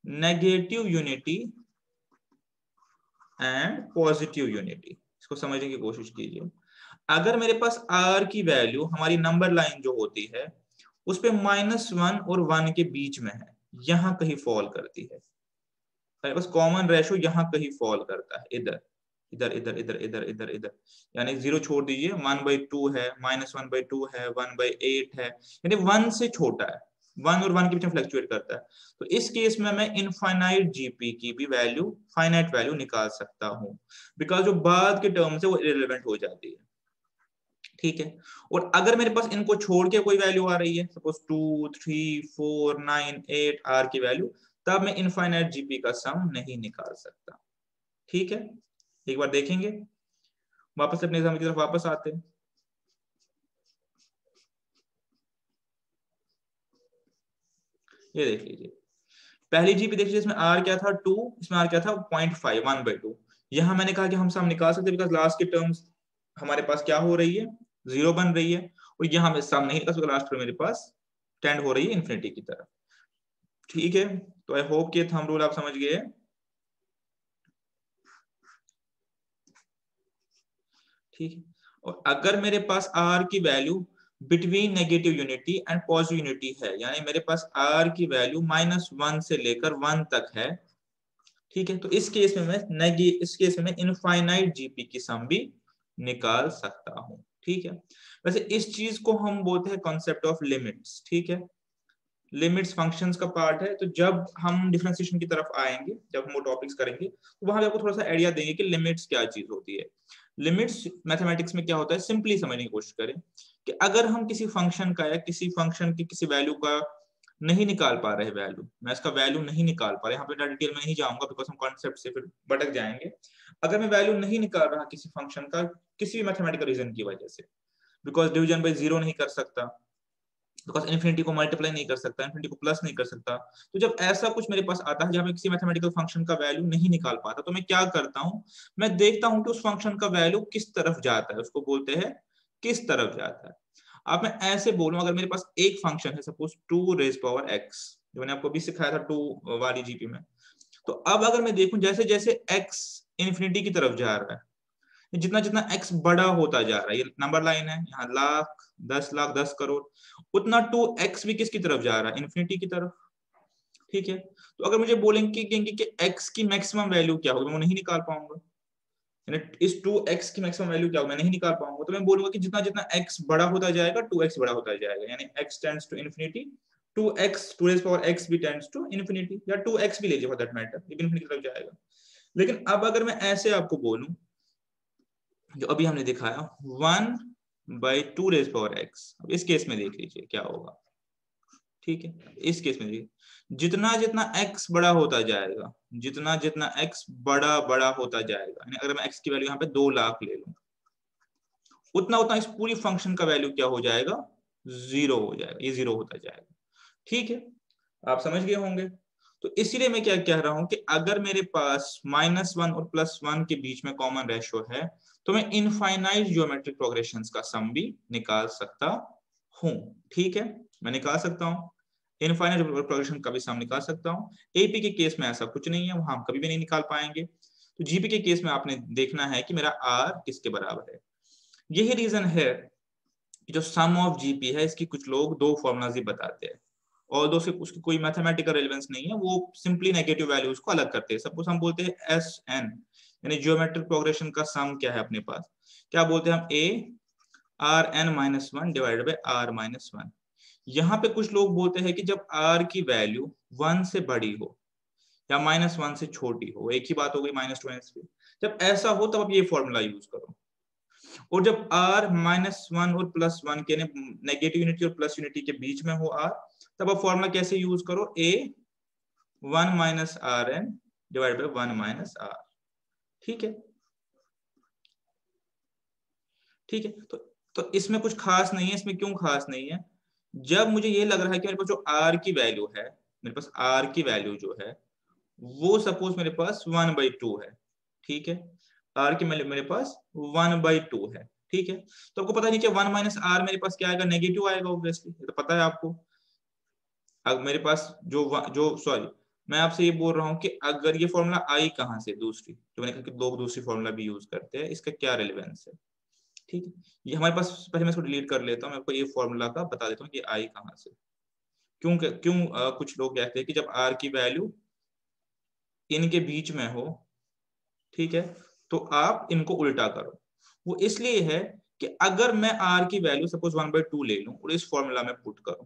negative unity and positive unity, इसको समझने की कोशिश कीजिए। अगर मेरे पास r की वैल्यू हमारी नंबर लाइन जो होती है उस पे -1 और 1 के बीच में है, यहां कहीं फॉल करती है, मेरे पास कॉमन रेशियो यहां कहीं फॉल करता है, इधर इधर इधर इधर इधर इधर इधर, यानी 0 छोड़ दीजिए, 1/2 है, -1/2 है, 1/8 है, यानी 1 से छोटा है, 1 और 1 के बीच में फ्लक्चुएट करता है। तो इस केस में मैं इनफाइनाइट जीपी की भी वैल्यू, फाइनाइट वैल्यू निकाल सकता हूं, बिकॉज जो बाद के टर्म है वो इररिलेवेंट हो जाती है, ठीक है। और अगर मेरे पास इनको छोड़ के कोई वैल्यू आ रही है, सपोज 2, 3, 4, 9, 8 आर की वैल्यू, तब मैं इनफाइनाइट जीपी का सम नहीं निकाल सकता, ठीक है। एक बार देखेंगे, वापस अपने एग्जाम की तरफ वापस आते हैं। ये देख लीजिए, पहली जीपी देख लीजिए, इसमें आर क्या था 2, इसमें आर क्या था 0.5, 1/2। यहां मैंने कहा कि हम सम निकाल सकते बिकॉज लास्ट की टर्म्स हमारे पास क्या हो रही है, 0 बन रही है, और यहां में सम नहीं निकाल, लास्ट में मेरे पास टेंड हो रही है इन्फिनिटी की तरफ, ठीक है। तो आई होप कि थंब रूल आप समझ गए, ठीक है। और अगर मेरे पास r की value between negative unity and positive unity है, यानी मेरे पास r की वैल्यू -1 से लेकर 1 तक है, ठीक है, तो इस केस में इस केस में इनफाइनाइट जीपी की सम भी निकाल सकता हूं, ठीक है। वैसे इस चीज को हम बोलते हैं कॉन्सेप्ट ऑफ लिमिट्स, ठीक है। लिमिट्स फंक्शंस का पार्ट है, तो जब हम डिफरेंशिएशन की तरफ आएंगे, जब हम वो टॉपिक्स करेंगे, तो वहां पे आपको थोड़ा सा आइडिया देंगे कि लिमिट्स क्या चीज होती है। लिमिट्स मैथमेटिक्स में क्या होता है, सिंपली समझने की कोशिश करें कि अगर हम किसी फंक्शन का या किसी फंक्शन की किसी वैल्यू का नहीं निकाल पा रहे, वैल्यू मैं इसका वैल्यू नहीं निकाल पा रहे, यहाँ पे डिटेल में नहीं जाऊंगा बिकॉज हम कॉन्सेप्ट से फिर भटक जाएंगे। अगर मैं वैल्यू नहीं निकाल रहा किसी फंक्शन का किसी भी मैथमेटिकल रीजन की वजह से, बिकॉज डिवीजन बाय 0 नहीं कर सकता, बिकॉज इन्फिनिटी को मल्टीप्लाई नहीं कर सकता, इन्फिनिटी को प्लस नहीं कर सकता, तो जब ऐसा कुछ मेरे पास आता है जहां मैं किसी मैथमेटिकल फंक्शन का वैल्यू नहीं निकाल पाता, तो मैं क्या करता हूँ, मैं देखता हूँ कि उस फंक्शन का वैल्यू किस तरफ जाता है, उसको बोलते हैं किस तरफ जाता है। अब मैं ऐसे बोलूं, अगर मेरे पास एक फंक्शन है सपोज 2 raised power x, जो मैंने आपको अभी सिखाया था 2 वाली जीपी में, तो अब अगर मैं देखूं जैसे जैसे x इन्फिनिटी की तरफ जा रहा है, जितना जितना x बड़ा होता जा रहा है, ये नंबर लाइन है, यहाँ लाख, 10 लाख, 10 करोड़, उतना 2x भी किसकी तरफ जा रहा है, इन्फिनिटी की तरफ, ठीक है। तो अगर मुझे बोलेंगे कि x की मैक्सिमम वैल्यू क्या होगी, मैं नहीं निकाल पाऊंगा, इस 2x की मैक्सिमम वैल्यू क्या होगी मैं नहीं निकाल पाऊंगा, तो मैं बोलूंगा कि जितना जितना x बड़ा होता जाएगा 2x बड़ा होता जाएगा, यानी x tends to infinity, 2x 2 raised power x भी टेंड्स टू इन्फिनिटी, या 2x भी लीजिए फॉर दैट मैटर, ये भी इन्फिनिटी की तरफ जाएगा। लेकिन अब अगर मैं ऐसे आपको बोलूं, जो अभी हमने दिखाया 1/2 raised power x, अब इस केस में देख लीजिए क्या होगा, ठीक है। इस केस में देखिए, जितना जितना x बड़ा होता जाएगा, जितना जितना x बड़ा बड़ा होता जाएगा, यानी अगर मैं x की वैल्यू यहाँ पे 2 लाख ले लूं, उतना उतना इस पूरी फंक्शन का वैल्यू क्या हो जाएगा, 0 हो जाएगा, ये 0 होता जाएगा, ठीक है। आप समझ गए होंगे। तो इसीलिए मैं क्या कह रहा हूं कि अगर मेरे पास -1 और +1 के बीच में कॉमन रेशियो है, तो मैं इनफाइनाइट ज्योमेट्रिक प्रोग्रेशंस का सम भी निकाल सकता हूं, ठीक है, मैं निकाल सकता हूं, इनफाइनाइट प्रोग्रेशन का भी सम निकाल सकता हूं। एपी के केस में ऐसा कुछ नहीं है, वहां हम कभी भी नहीं निकाल पाएंगे। तो जीपी के केस में आपने देखना है कि मेरा आर किसके बराबर है। यही रीजन है कि जो सम ऑफ जीपी है, इसकी कुछ लोग 2 फॉर्मूलाज ही बताते हैं, और दो से उसकी कोई मैथमेटिकल रेलेवेंस नहीं है, वो सिंपली नेगेटिव वैल्यूज को अलग करते हैं। सपोज हम बोलते हैं एस एन, यानी ज्योमेट्रिक प्रोग्रेशन का सम क्या है अपने पास, क्या बोलते हैं हम, a are n -1 divided by r -1। यहाँ पे कुछ लोग बोलते हैं कि जब r की वैल्यू 1 से बड़ी हो, या -1 से छोटी हो, एक ही बात हो गई -2 -3। जब ऐसा हो तब आप ये फॉर्मूला यूज करो। और जब r -1 और +1 के नेगेटिव यूनिटी और प्लस यूनिटी के बीच में हो r, तब आप फॉर्मूला कैसे यूज करो, a 1 - rn divide by 1 - r। ठीक है, ठीक है। तो इसमें कुछ खास नहीं है। इसमें क्यों खास नहीं है, जब मुझे ये लग रहा है कि मेरे पास जो r की वैल्यू है, मेरे पास r की वैल्यू जो है वो सपोज मेरे पास 1/2 है। ठीक है, r की वैल्यू मेरे पास 1/2 है। ठीक है, तो आपको पता है नीचे 1 - r मेरे पास क्या आएगा, नेगेटिव आएगा ऑब्वियसली, ये तो पता है आपको। अब मेरे पास जो सॉरी, मैं आपसे ये बोल रहा हूँ कि अगर ये फॉर्मूला आई कहाँ से, दूसरी जो मैंने कहा कि लोग दूसरी फॉर्मूला भी यूज करते हैं, इसका क्या रिलेवेंस है। ठीक है, ये हमारे पास, पहले मैं इसको डिलीट कर लेता हूँ, मैं आपको ये फॉर्मूला का बता देता हूँ कि आई कहाँ से। क्यों कुछ लोग कहते हैं कि जब r की वैल्यू इनके बीच में हो, ठीक है, तो आप इनको उल्टा करो। वो इसलिए है कि अगर मैं r की वैल्यू सपोज 1/2 ले लूं और इस फॉर्मूला में पुट करूं,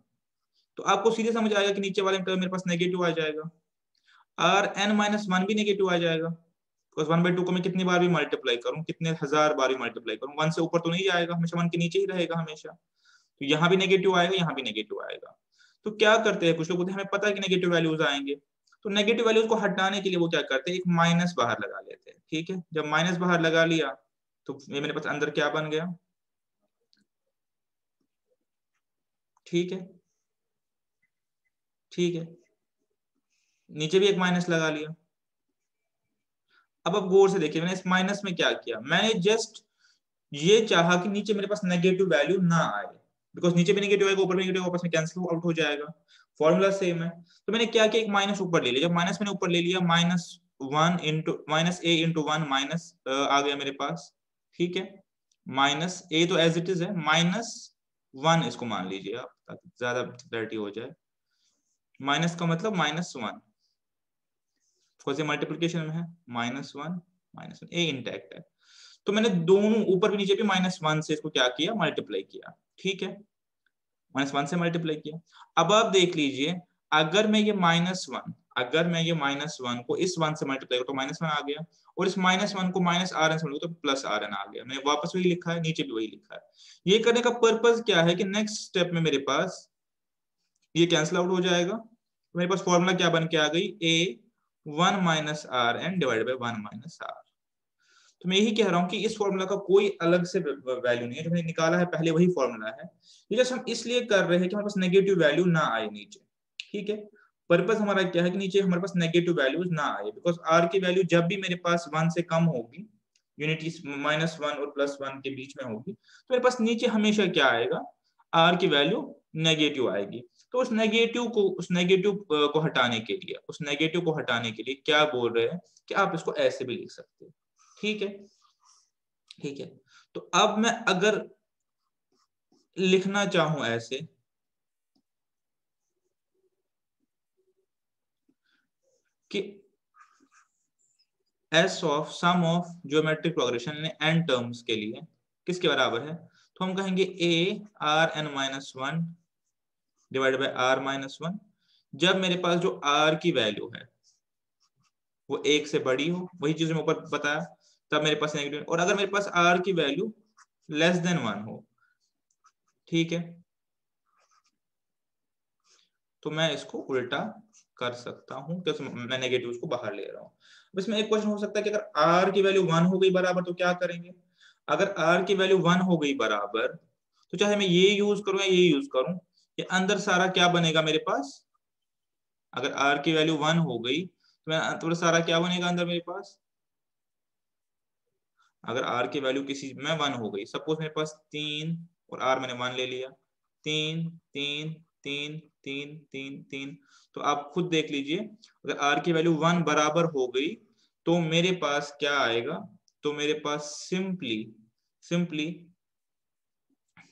तो आपको सीधे समझ आएगा कि नीचे वाले टर्म मेरे पास नेगेटिव आ जाएगा, rn-1 भी नेगेटिव आ जाएगा, बिकॉज 1/2 को मैं कितनी बार भी मल्टीप्लाई करूं, कितने हजार बार भी मल्टीप्लाई करूं, 1 से ऊपर तो नहीं जाएगा, हमेशा 1 के नीचे ही रहेगा हमेशा। तो यहाँ भी नेगेटिव आएगा, यहाँ भी नेगेटिव आएगा। तो क्या करते हैं कुछ लोग, बोलते हैं हमें पता है कि नेगेटिव वैल्यूज आएंगे, तो नेगेटिव वैल्यूज को हटाने के लिए वो क्या करते हैं, एक माइनस बाहर लगा लेते हैं। ठीक है, जब माइनस बाहर लगा लिया तो ये मेरे पास अंदर क्या बन गया, ठीक है, ठीक है, नीचे भी एक माइनस लगा लिया। अब आप गौर से देखिए, मैंने इस माइनस में क्या किया, मैंने जस्ट ये चाहा कि नीचे मेरे पास नेगेटिव वैल्यू ना आए, बिकॉज नीचे भी नेगेटिव आएगा, ऊपर भी नेगेटिव, आपस में कैंसिल आउट हो जाएगा, फॉर्मूला सेम है। तो मैंने क्या किया, एक माइनस ऊपर ले लिया। जब माइनस मैंने ऊपर ले लिया, -a × 1 माइनस आ गया मेरे पास। ठीक है, माइनस ए तो एज इट इज है, -1 इसको मान लीजिए आप, ताकि ज्यादा क्लैरिटी हो जाए। माइनस का मतलब -1, बिकॉज ये मल्टीप्लीकेशन में है, -1 ए इंटैक्ट है। तो मैंने दोनों ऊपर भी नीचे भी -1 से इसको क्या किया, मल्टीप्लाई किया। ठीक है, -1 से मल्टीप्लाई किया। अब आप देख लीजिए, अगर मैं ये -1 को इस 1 से मल्टीप्लाई करूं तो -1 आ गया, और इस -1 को -rn से तो +rn आ गया। मैंने वापस वही लिखा है, नीचे भी वही लिखा है। ये करने का पर्पस क्या है कि नेक्स्ट स्टेप में मेरे पास ये कैंसिल आउट हो जाएगा, तो मेरे पास फॉर्मूला क्या बन के आ गई, a 1 - rn divided by 1 - r। तो मैं यही कह रहा हूं कि इस फॉर्मूला का कोई अलग से वैल्यू नहीं है, जो मैंने निकाला है पहले वही फॉर्मूला है। ये जस्ट हम इसलिए कर रहे हैं कि हमारे पास नेगेटिव वैल्यू ना आए नीचे। ठीक है, पर्पस हमारा क्या है कि नीचे हमारे पास नेगेटिव वैल्यूज ना आए, बिकॉज r की वैल्यू जब भी मेरे पास 1 से कम होगी, यूनिटी -1 और +1 के बीच में होगी, तो मेरे पास नीचे हमेशा क्या आएगा, r की वैल्यू नेगेटिव आएगी। तो उस नेगेटिव को हटाने के लिए, क्या बोल रहे हैं कि आप इसको ऐसे भी लिख सकते हो। ठीक है, ठीक है। तो अब मैं अगर लिखना चाहूं ऐसे कि s of sum of geometric progression n terms के लिए किसके बराबर है, तो हम कहेंगे a rn-1 divided by r-1। जब मेरे पास जो r की वैल्यू है वो 1 से बड़ी हो, वही चीज मैं ऊपर बताया, तब मेरे पास नेगेटिव। और अगर मेरे पास r की वैल्यू <<1 हो, ठीक है, तो मैं इसको उल्टा कर सकता हूं, क्योंकि मैं नेगेटिव को बाहर ले रहा हूं। इसमें एक क्वेश्चन हो सकता है कि अगर r की वैल्यू 1 हो गई बराबर तो क्या करेंगे। अगर r की वैल्यू 1 हो गई बराबर, तो चाहे मैं ये यूज करूं या ये यूज करूं, ये अंदर सारा क्या बनेगा मेरे पास, अगर r की वैल्यू 1 हो गई तो मैं थोड़ा सारा क्या बनेगा अंदर मेरे पास, अगर r की वैल्यू किसी में 1 हो गई, सपोज मेरे पास 3 और r मैंने 1 ले लिया, 3 3 3 3 3 3, तो आप खुद देख लीजिए, अगर r की वैल्यू 1 बराबर हो गई तो मेरे पास क्या आएगा, तो मेरे पास सिंपली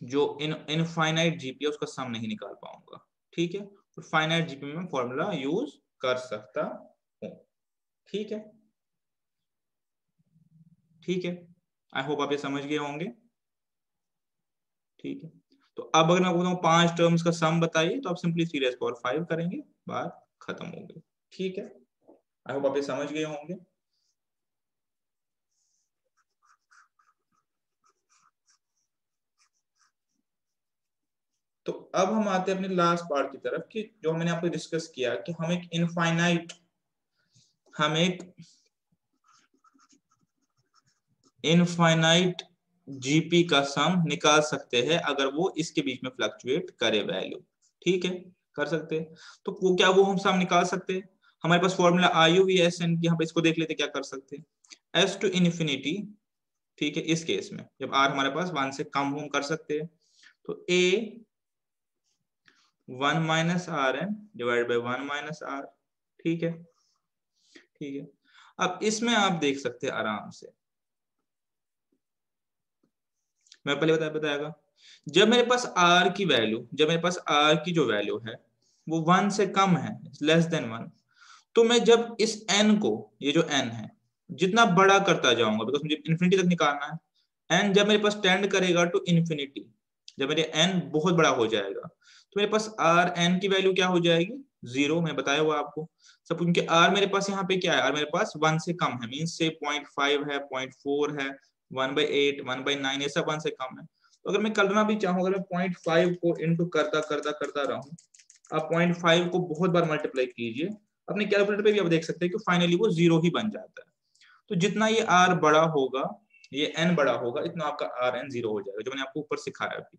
जो इनफाइनाइट जीपी है उसका सम नहीं निकाल पाऊंगा। ठीक है, तो फाइनाइट जीपी में फॉर्मूला यूज कर सकता हूं। ठीक है, ठीक है, आई होप आप ये समझ गए होंगे। ठीक है, तो अब अगर मैं बोलूँ 5 टर्म्स का सम बताइए, तो आप सिंपली 3 raised to power 5 करेंगे, बात खत्म हो गई। ठीक है, आई होप आप ये समझ गए होंगे। तो अब हम आते हैं अपने लास्ट पार्ट की तरफ कि जो मैंने आपको डिस्कस किया कि हम एक इनफाइनाइट जीपी का सम निकाल सकते हैं अगर वो इसके बीच में फ्लक्चुएट करे वैल्यू। ठीक है, कर सकते हैं। तो वो क्या वो हम सम निकाल सकते हैं। हमारे पास formula I U V S N की, यहाँ पे इसको देख लेते क्या कर सकते हैं। एस टू इन्फिनिटी, ठीक है, इस केस में जब आर हमारे पास 1 से कम हो हम कर सकते हैं। तो a 1 minus are N divide by 1 minus r. ठीक है, ठीक है। अब इसमें आप देख सकते हैं आराम से, मैं पहले बताएगा जब मेरे पास r की वैल्यू, जब मेरे पास r की जो वैल्यू है वो 1 से कम है, लेस देन 1, तो मैं जब इस n को, ये जो n है, जितना बड़ा करता जाऊंगा, बिकॉज मुझे इन्फिनिटी तक निकालना है, n जब मेरे पास टेंड करेगा टू इन्फिनिटी, जब मेरे n बहुत बड़ा हो जाएगा तो मेरे पास r n की वैल्यू क्या हो जाएगी, 0। मैं बताया हुआ आपको सब, क्योंकि r मेरे पास यहाँ पे क्या है, r मेरे पास 1 से कम है, मीन से 0.5 है, 0.4 है, 1/8, 1/9, ये सब 1 से कम है। तो अगर मैं करना भी चाहूँ, अगर मैं 0.5 को इंटू करता करता करता रहूं, आप 0.5 को बहुत बार मल्टीप्लाई कीजिए अपने कैलकुलेटर पे भी, आप देख सकते हैं कि फाइनली वो 0 ही बन जाता है। तो जितना ये r बड़ा होगा, ये n बड़ा होगा, इतना आपका r n 0 हो जाएगा, जो मैंने आपको ऊपर सिखाया अभी।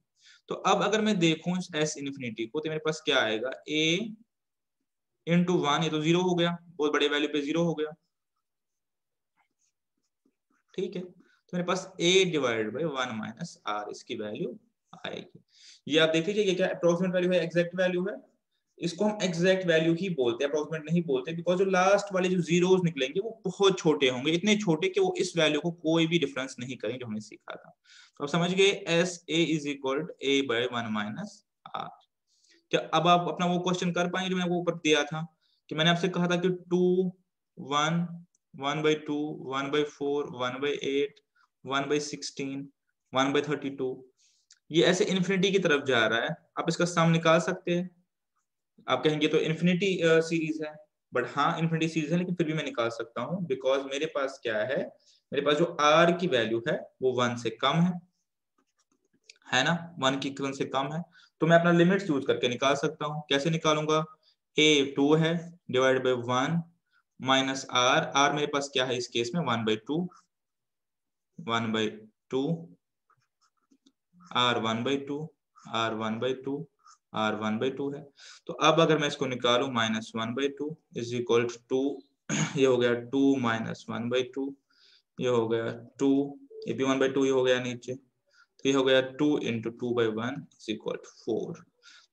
तो अब अगर मैं देखूं s इन्फिनिटी को, तो मेरे पास क्या आएगा, a इंटू 1, ये तो 0 हो गया, बहुत बड़े वैल्यू पे 0 हो गया। ठीक है, तो मेरे पास a divide by 1 minus r इसकी वैल्यू आएगी। ये आप देख लीजिए, ये क्या अप्रोक्सीमेट वैल्यू है, एग्जैक्ट वैल्यू है। इसको हम एग्जैक्ट वैल्यू ही बोलते हैं, अप्रोक्सीमेट नहीं बोलते, बिकॉज जो लास्ट वाले जो जीरोस निकलेंगे वो बहुत छोटे होंगे, इतने छोटे कि वो इस वैल्यू को कोई भी डिफरेंस नहीं करेंगे, जो हमने सीखा था। तो आप समझ गए, S a is equal a by 1 minus r. क्या अब आप अपना वो क्वेश्चन कर पाएंगे जो मैंने वो ऊपर दिया था, कि मैंने आपसे कहा था कि 2 1 1/2 1/4 1/8 1/16 1/32, ये ऐसे इन्फिनिटी की तरफ जा रहा है। आप इसका सम निकाल सकते हैं। आप कहेंगे तो इन्फिनिटी सीरीज है, बट हाँ इन्फिनिटी सीरीज है, लेकिन फिर भी मैं निकाल सकता हूँ, बिकॉज मेरे पास क्या है, मेरे पास जो r की वैल्यू है वो 1 से कम है ना, 1 की 1 से कम है। तो मैं अपना लिमिट्स यूज करके निकाल सकता हूँ। कैसे निकालूंगा, a 2 है डिवाइड बाई 1 माइनस r मेरे पास क्या है इस केस में 1/2 1/2 r 1/2 r 1/2 r 1/2 है। तो अब अगर मैं इसको निकालू, -1/2 इज इक्वल टू ये हो गया 2 माइनस 1/2, ये हो गया 2, ये भी 1/2 ही हो गया नीचे, तो ये हो गया 2 इंटू 2/1 इज इक्वल टू 4।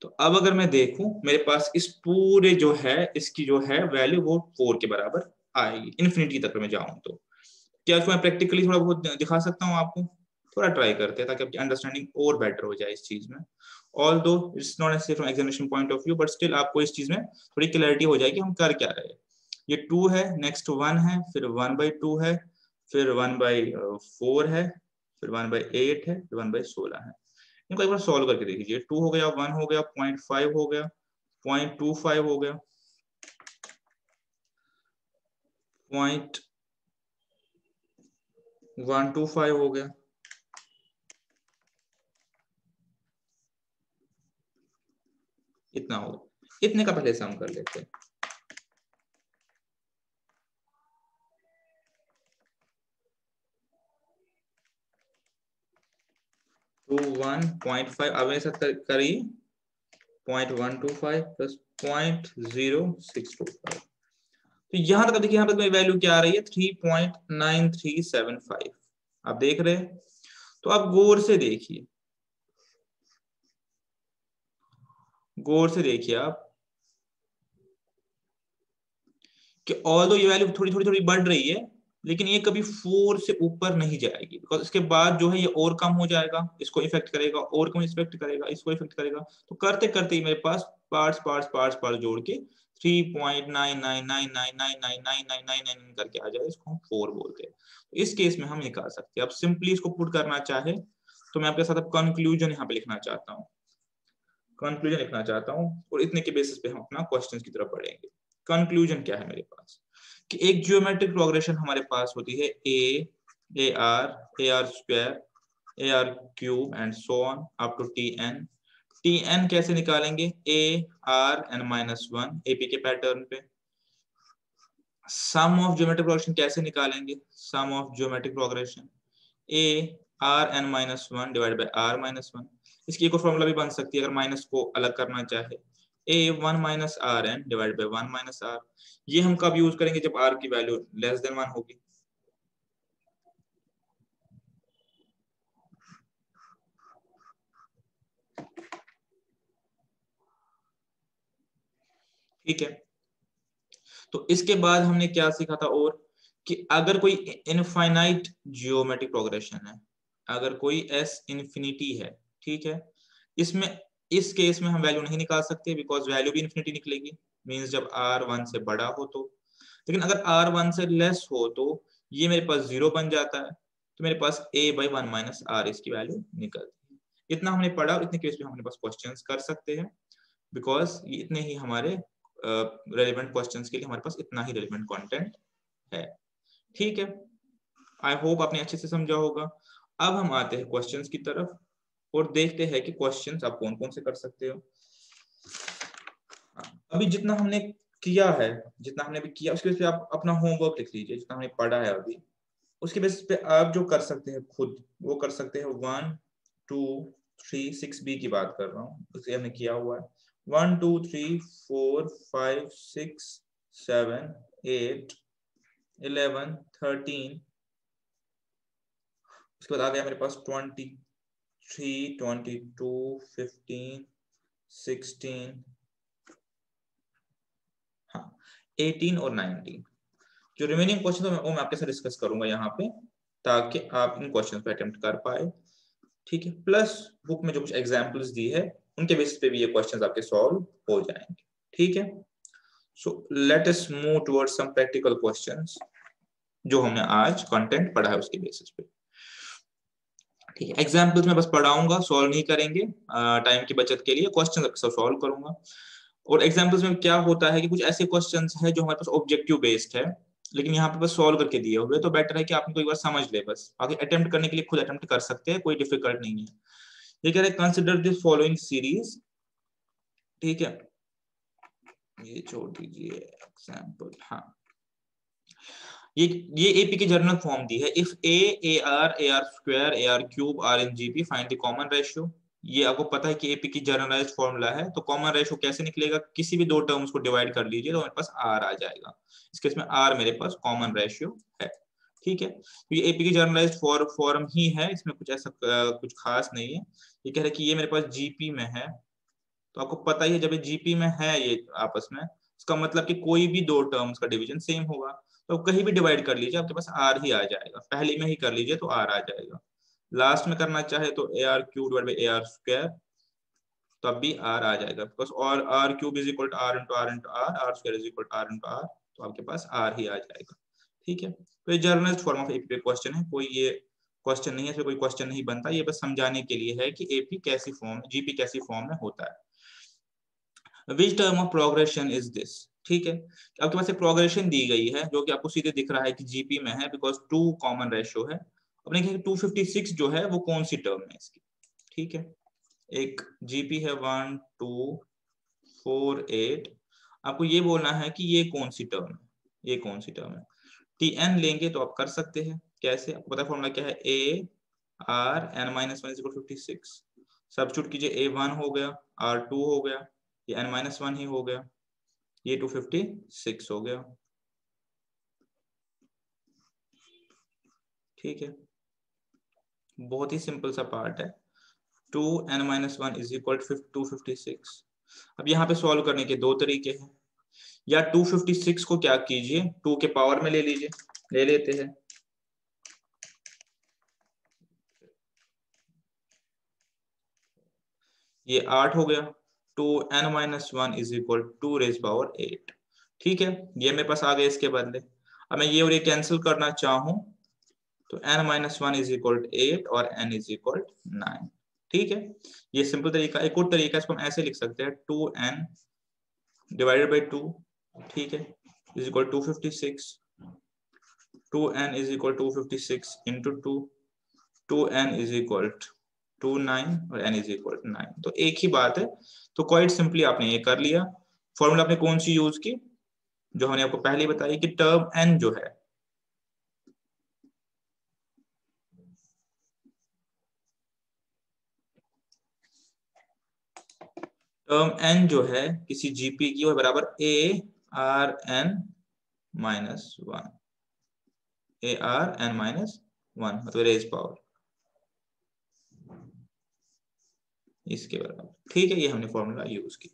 तो अब अगर मैं देखूं, मेरे पास इस पूरे जो है इसकी जो है वैल्यू वो 4 के बराबर आएगी, इन्फिनिटी तक मैं जाऊं तो। क्या इसको मैं प्रैक्टिकली थोड़ा बहुत दिखा सकता हूँ आपको, थोड़ा ट्राई करते हैं ताकि आपकी अंडरस्टैंडिंग और बेटर हो जाए इस चीज में। Although it's not necessary from examination point of view, but still आपको इस चीज में थोड़ी क्लैरिटी हो जाएगी हम कर क्या रहे हैं। ये 2 है, नेक्स्ट 1 है, फिर 1/2 है, फिर 1/4 है, फिर 1/8 है, फिर 1/16 है। इनको एक बार सॉल्व करके देखिए, 2 हो गया, 1 हो गया, 0.5 हो गया, 0.25 हो गया, 0.125 हो गया, इतना होगा। इतने का पहले सम कर लेते हैं। 1.5 अब ऐसा करिए, 0.125 प्लस 0.0625। तो यहां तक देखिए, यहां तक मेरी वैल्यू क्या आ रही है, 3.9375। आप देख रहे हैं। तो आप गौर से देखिए, गौर से देखिए आप कि ऑल्दो ये वैल्यू थोड़ी थोड़ी थोड़ी बढ़ रही है, लेकिन ये कभी 4 से ऊपर नहीं जाएगी, बिकॉज इसके बाद जो है ये और कम हो जाएगा, इसको इफेक्ट करेगा, और कम इफेक्ट करेगा, इसको इफेक्ट करेगा। तो करते करते ही मेरे पास पार्ट्स पार्ट्स पार्ट्स पार्ट्स जोड़ के 3.9999999999 करके आ जाए, इसको हम 4 बोलते हैं। तो इस केस में हम निकाल सकते हैं। अब सिंपली इसको पुट करना चाहे तो मैं आपके साथ अब कंक्लूजन यहाँ पे लिखना चाहता हूँ, कंक्लूजन लिखना चाहता हूँ, और इतने के बेसिस पे हम अपना क्वेश्चंस की तरफ बढ़ेंगे। कंक्लूजन क्या है मेरे पास कि एक ज्योमेट्रिक प्रोग्रेशन हमारे पास होती है A R square, A R cube and so on up to T N कैसे निकालेंगे, A R N minus one AP के पैटर्न पे। सम ऑफ ज्योमेट्रिक प्रोग्रेशन कैसे निकालेंगे, sum of geometric progression A are N minus one divide by are minus one. इसकी एक और formula भी बन सकती है अगर माइनस को अलग करना चाहे, A one minus are N divide by one minus R. ये हम कब यूज करेंगे, जब आर की वैल्यू लेस देन वन होगी। ठीक है, तो इसके बाद हमने क्या सीखा था और कि अगर कोई इनफाइनाइट जियोमेट्रिक प्रोग्रेशन है, अगर कोई एस इन्फिनिटी है, ठीक है, इसमें इस केस में हम वैल्यू नहीं निकाल सकते बिकॉज वैल्यू भी इन्फिनिटी निकलेगी, मींस जब आर वन से बड़ा हो तो। लेकिन अगर आर वन से लेस हो तो ये मेरे पास जीरो बन जाता है, तो मेरे पास ए बाई वन माइनस आर इसकी वैल्यू निकलती है। इतना हमने पढ़ा और इतने केस में हमारे पास क्वेश्चंस कर सकते हैं बिकॉज ये इतने ही हमारे रेलेवेंट क्वेश्चंस के लिए हमारे पास इतना ही रेलेवेंट कंटेंट है। ठीक है, आई होप आपने अच्छे से समझा होगा। अब हम आते हैं क्वेश्चंस की तरफ और देखते हैं कि क्वेश्चंस आप कौन कौन से कर सकते हो। अभी जितना हमने किया है, जितना हमने अभी किया उसके बेस पे आप अपना होमवर्क लिख लीजिए, जितना हमने पढ़ा है अभी उसके बेसिस पे आप जो कर सकते हैं खुद वो कर सकते हैं। 1 2 3 6b की बात कर रहा हूँ, उसे हमने किया हुआ है। 1 2 3 4 5 6 7 8 11 13, उसके बाद आ गया मेरे पास 23 22 15 16, हाँ 18 और 19। जो रिमेनिंग क्वेश्चन है वो मैं आपके साथ डिस्कस करूंगा यहाँ पे ताकि आप इन क्वेश्चन पे अटेम्प्ट कर पाए। ठीक है, प्लस बुक में जो कुछ एग्जांपल्स दी है उनके बेसिस पे भी ये क्वेश्चंस आपके सॉल्व हो जाएंगे। ठीक है, so let us move towards some practical questions जो हमने आज कंटेंट पढ़ा है उसके बेसिस पे। ठीक है, एग्जांपल्स में बस पढ़ाऊंगा, सॉल्व नहीं करेंगे टाइम की बचत के लिए, क्वेश्चंस आपके साथ सॉल्व करूंगा। और एग्जांपल्स में क्या होता है कि कुछ ऐसे क्वेश्चंस है जो हमारे पास ऑब्जेक्टिव बेस्ड है लेकिन यहाँ पे बस सॉल्व करके दिए हुए, तो बेटर है कि आप इनको एक बार समझ ले, बस बाकी अटेम्प्ट करने के लिए खुद अटेम्प्ट कर सकते हैं, कोई डिफिकल्ट नहीं है। ये कह रहे हैं कंसिडर दिस फॉलोइंग सीरीज। ठीक है, ये छोड़ दीजिए एग्जांपल। हाँ, ये एपी की जर्नल फॉर्म दी है। If a are square A R cube are in GP find the common ratio. ये आपको पता है कि एपी की जनरलाइज्ड फॉर्मूला है, तो कॉमन रेशियो कैसे निकलेगा, किसी भी दो टर्म्स को डिवाइड कर लीजिए तो मेरे पास आर आ जाएगा। इस केस में आर मेरे पास कॉमन रेशियो है। ठीक है, तो ये एपी की जनरलाइज्ड फॉर्म ही है, इसमें कुछ ऐसा कुछ खास नहीं है। ये कह रहे हैं कि ये मेरे पास जीपी में है, तो आपको पता ही है जब ये जीपी में है ये आपस में, इसका मतलब कि कोई भी दो टर्म्स का डिवीजन सेम होगा, तो कहीं भी डिवाइड कर लीजिए आपके पास आर ही आ जाएगा। पहले में ही कर लीजिए तो आर आ जाएगा, लास्ट में करना चाहे तो a are cube divide by a are square, तब भी आर आ जाएगा बिकॉज और r cube is equal to r into r into r, r square is equal to r into r, तो आपके पास आर ही आ जाएगा। ठीक है, तो ये generalised form of AP question है, कोई ये क्वेश्चन नहीं है, इसमें कोई क्वेश्चन नहीं बनता, ये बस समझाने के लिए है कि एपी कैसी फॉर्म, जीपी कैसी फॉर्म में होता है। Which term of progression is this. ठीक है, आपके पास एक प्रोग्रेशन दी गई है जो कि आपको सीधे दिख रहा है कि जीपी में है बिकॉज 2 कॉमन रेशियो है। अपने 256 जो है वो कौन सी टर्म है इसकी। ठीक है, एक जीपी है 1 2 4 8, आपको ये बोलना है कि ये कौन सी टर्म है, ये कौन सी टर्म है। टीएन लेंगे तो आप कर सकते हैं, कैसे, आपको पता है फॉर्मूला क्या है, A R N minus one is equal 56। Substitute कीजिए, ए 1 हो गया, आर 2 हो गया, ये n माइनस वन ही हो गया, ये 256 हो गया। ठीक है, बहुत ही सिंपल सा पार्ट है, 2n minus one is equal 256। अब यहाँ पे सॉल्व करने के दो तरीके हैं, या 256 को क्या कीजिए 2 के पावर में ले लीजिए, ले लेते हैं, ये 8 हो गया, 2n minus one is equal 2 raise power 8। ठीक है, ये मेरे पास आ गया इसके बदले। अब मैं ये और ये कैंसिल करना चाहूं तो n minus one is equal 8 और n इज इक्वल 9। ठीक है, ये सिंपल तरीका। एक और तरीका इसको हम ऐसे लिख सकते हैं, 2n डिवाइडेड बाई 2 ठीक है, is equal 256, 2n is equal 256 into 2, 2n is equal to 9 और n इज इक्वल 9। तो एक ही बात है। तो क्वाइट सिंपली आपने ये कर लिया। फॉर्मूला आपने कौन सी यूज की, जो हमने आपको पहले ही बताई कि टर्म n जो है, टर्म n जो है किसी जीपी की वो बराबर a r n minus 1, a r n minus 1 मतलब रेज पावर इसके बराबर। ठीक है, ये हमने फॉर्मूला यूज की।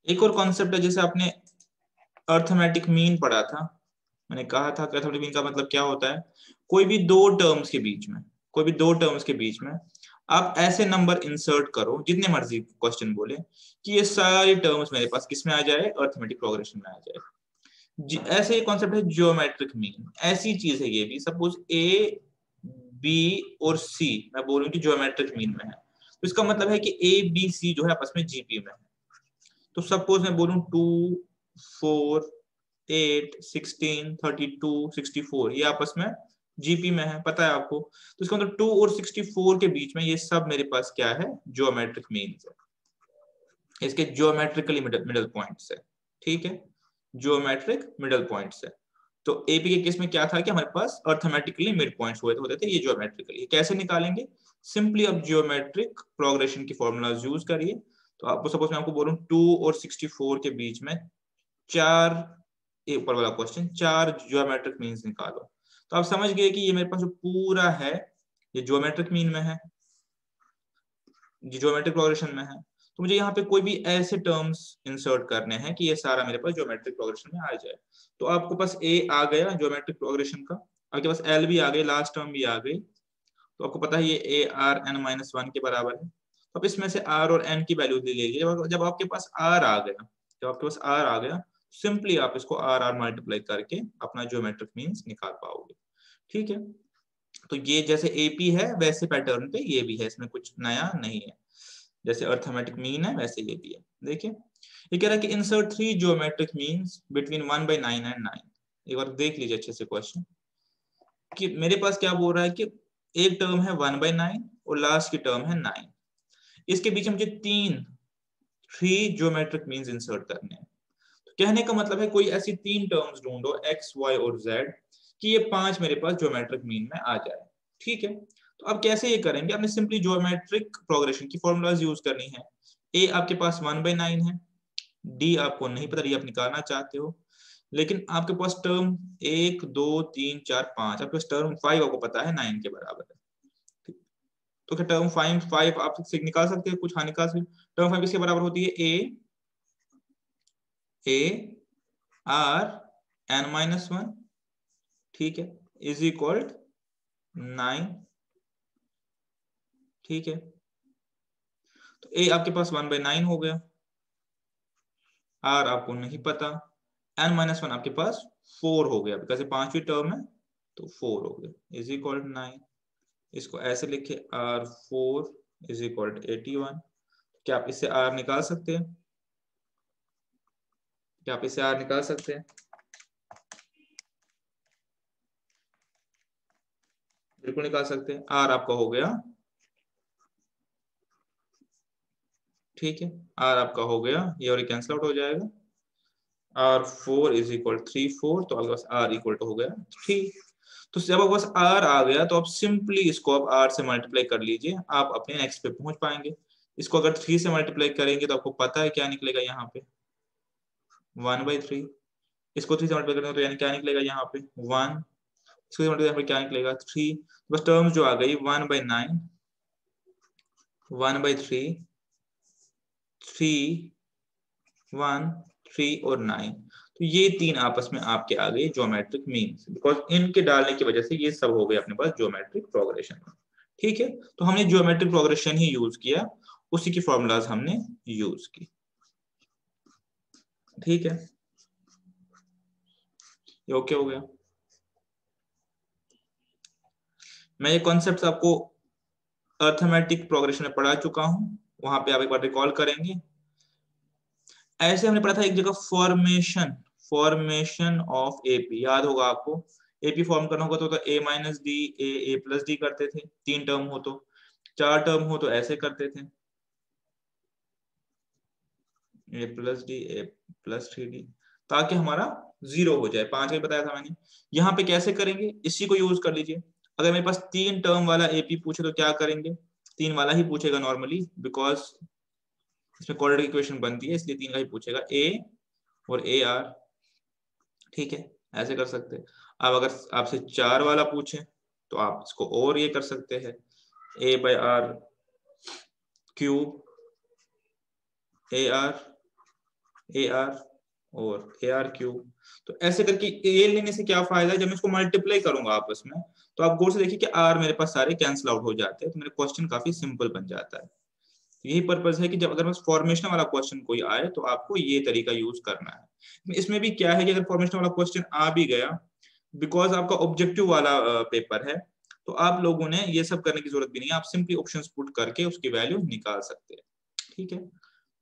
एक और कॉन्सेप्ट है, जैसे आपने अर्थमेटिक मीन पढ़ा था। मैंने कहा था कि अर्थमेटिक मीन का मतलब क्या होता है, कोई भी दो टर्म्स के बीच में, कोई भी दो टर्म्स के बीच में आप ऐसे नंबर इंसर्ट करो, जितने मर्जी क्वेश्चन बोले, कि ये सारी टर्म्स मेरे पास किस में आ जाए, अर्थमेटिक प्रोग्रेशन में आ जाए। ऐसे कॉन्सेप्ट है ज्योमेट्रिक मीन। ऐसी चीज है ये भी। सपोज ए बी और सी मैं बोलूं कि ज्योमेट्रिक मीन में है, तो इसका मतलब है कि ए बी सी जो है आपस में जीपी में है। तो सपोज मैं बोलूं 2 4 8 16 32 64 ये आपस में जीपी में है, पता है आपको। तो इसका मतलब 2 और 64 के बीच में ये सब मेरे पास क्या है, ज्योमेट्रिक मीन्स है। इसके ज्योमेट्रिकली मिडल पॉइंट्स है। ठीक है, ज्योमेट्रिक मिडल पॉइंट्स है। तो एपी के केस में क्या था कि हमारे पास अर्थमेटिकली मिड पॉइंट्स होते थे, ये ज्योमेट्रिकली कैसे निकालेंगे, सिंपली अब ज्योमेट्रिक प्रोग्रेशन की फॉर्मूलाज यूज करिए। तो आपको सपोज मैं आपको बोलूं 2 और 64 के बीच में चार, ये ऊपर वाला क्वेश्चन, चार ज्योमेट्रिक मीन्स निकालो। तो आप समझ गए कि ये मेरे पास जो पूरा है ये ज्योमेट्रिक मीन में है, ये ज्योमेट्रिक प्रोग्रेशन में है। तो मुझे यहाँ पे कोई भी ऐसे टर्म्स इंसर्ट करने हैं कि ये सारा मेरे पास ज्योमेट्रिक प्रोग्रेशन में आ जाए। तो आपको पास ए आ गया ज्योमेट्रिक प्रोग्रेशन का, आपके पास एल भी आ गई, लास्ट टर्म भी आ गई। तो आपको पता है ये ए आर एन माइनस 1 के बराबर है। तो अब इसमें से आर और एन की वैल्यू ले लीजिए। जब आपके पास आर आ गया, जब आपके पास आर आ गया, सिंपली आप इसको आर आर मल्टीप्लाई करके अपना ज्योमेट्रिक मीन्स निकाल पाओगे। ठीक है, तो ये जैसे एपी है वैसे पैटर्न पे ये भी है, इसमें कुछ नया नहीं है। जैसे अर्थमेटिक मीन है वैसे ये भी है। देखिए ये कह रहा है कि insert 3 geometric means between 1/9 and 9। एक बार देख लीजिए अच्छे से क्वेश्चन, कि मेरे पास क्या बोल रहा है कि एक टर्म है 1/9 और लास्ट की टर्म है 9। इसके बीच में मुझे 3 ज्योमेट्रिक मीन्स इंसर्ट करने हैं। तो कहने का मतलब है कोई ऐसी 3 टर्म्स ढूंढो एक्स वाई और जेड कि ये 5 मेरे पास ज्योमेट्रिक मीन में आ जाए। ठीक है, तो अब कैसे ये करेंगे, आपने सिंपली ज्योमेट्रिक प्रोग्रेशन की फॉर्मूलाज यूज करनी है। ए आपके पास 1/9 है, डी आपको नहीं पता, डी आप निकालना चाहते हो, लेकिन आपके पास टर्म 1 2 3 4 5, आपके पास टर्म 5 आपको पता है 9 के बराबर है। तो क्या टर्म 5 आप निकाल सकते हैं, कुछ हाँ निकाल सकते। टर्म 5 किसके बराबर होती है, ए आर एन माइनस 1, ठीक है, इज इक्वल 9। ठीक है, तो ए आपके पास 1/9 हो गया, आर आपको नहीं पता, एन माइनस 1 आपके पास 4 हो गया, बिकॉज ये पांचवी टर्म है तो 4 हो गया, इज इक्वल 9। इसको ऐसे लिखे R4 इज इक्वल 81। क्या आप इससे R निकाल सकते हैं, क्या आप इससे R निकाल सकते हैं, बिल्कुल निकाल सकते हैं। R आपका हो गया, ठीक है, R आपका हो गया, ये और कैंसिल आउट हो जाएगा। R4 इज इक्वल 3 4, तो आपके पास R इक्वल टू हो गया 3। तो जब आपके पास R आ गया तो आप सिंपली इसको आप R से मल्टीप्लाई कर लीजिए, आप अपने नेक्स्ट पे पहुंच पाएंगे। इसको अगर 3 से मल्टीप्लाई करेंगे तो आपको पता है क्या निकलेगा यहाँ पे, 1/3। इसको 3 से मल्टीप्लाई करेंगे तो यानी क्या निकलेगा यहाँ पे 1। इसको यहाँ पे क्या निकलेगा 3। बस टर्म्स जो आ गई 1/9, 1/3, 3, 1, 3 और 9। तो ये 3 आपस में आपके आ गए ज्योमेट्रिक मीन्स, बिकॉज इनके डालने की वजह से ये सब हो गए अपने पास ज्योमेट्रिक प्रोग्रेशन। ठीक है, तो हमने ज्योमेट्रिक प्रोग्रेशन ही यूज किया, उसी की फॉर्मूलाज हमने यूज की। ठीक है, ये ओके हो गया। मैं ये कॉन्सेप्ट आपको अर्थमेटिक प्रोग्रेशन में पढ़ा चुका हूं, वहां पे आप एक बार रिकॉल करेंगे। ऐसे हमने पढ़ा था एक जगह फॉर्मेशन ऑफ एपी, याद होगा आपको। एपी फॉर्म करना होगा तो ए minus D, A plus D करते थे, 3 टर्म हो तो, 4 टर्म हो तो ऐसे करते थे, ए plus D, A plus 3D, ताकि हमारा 0 हो जाए। 5 बताया था मैंने। यहाँ पे कैसे करेंगे, इसी को यूज कर लीजिए। अगर मेरे पास 3 टर्म वाला एपी पूछे तो क्या करेंगे, 3 वाला ही पूछेगा नॉर्मली, बिकॉज इसमें क्वाड्रेटिक इक्वेशन बनती है, इसलिए 3 का ही पूछेगा, ए और ए आर। ठीक है, ऐसे कर सकते हैं। अब अगर आपसे 4 वाला पूछे तो आप इसको और ये कर सकते हैं, A by R cube, A R और ए आर क्यूब। तो ऐसे करके ए लेने से क्या फायदा है, जब मैं इसको मल्टीप्लाई करूंगा आपस में, तो आप गौर से देखिए कि आर मेरे पास सारे कैंसिल आउट हो जाते हैं, तो मेरा क्वेश्चन काफी सिंपल बन जाता है। यही पर्पज है कि जब अगर फॉर्मेशन वाला क्वेश्चन कोई आए तो आपको ये तरीका यूज करना है। इसमें भी क्या है कि अगर फॉर्मेशन वाला क्वेश्चन आ भी गया, बिकॉज आपका ऑब्जेक्टिव वाला पेपर है, तो आप लोगों ने ये सब करने की जरूरत भी नहीं है, आप सिंपली ऑप्शंस पुट करके उसकी वैल्यू निकाल सकते हैं। ठीक है,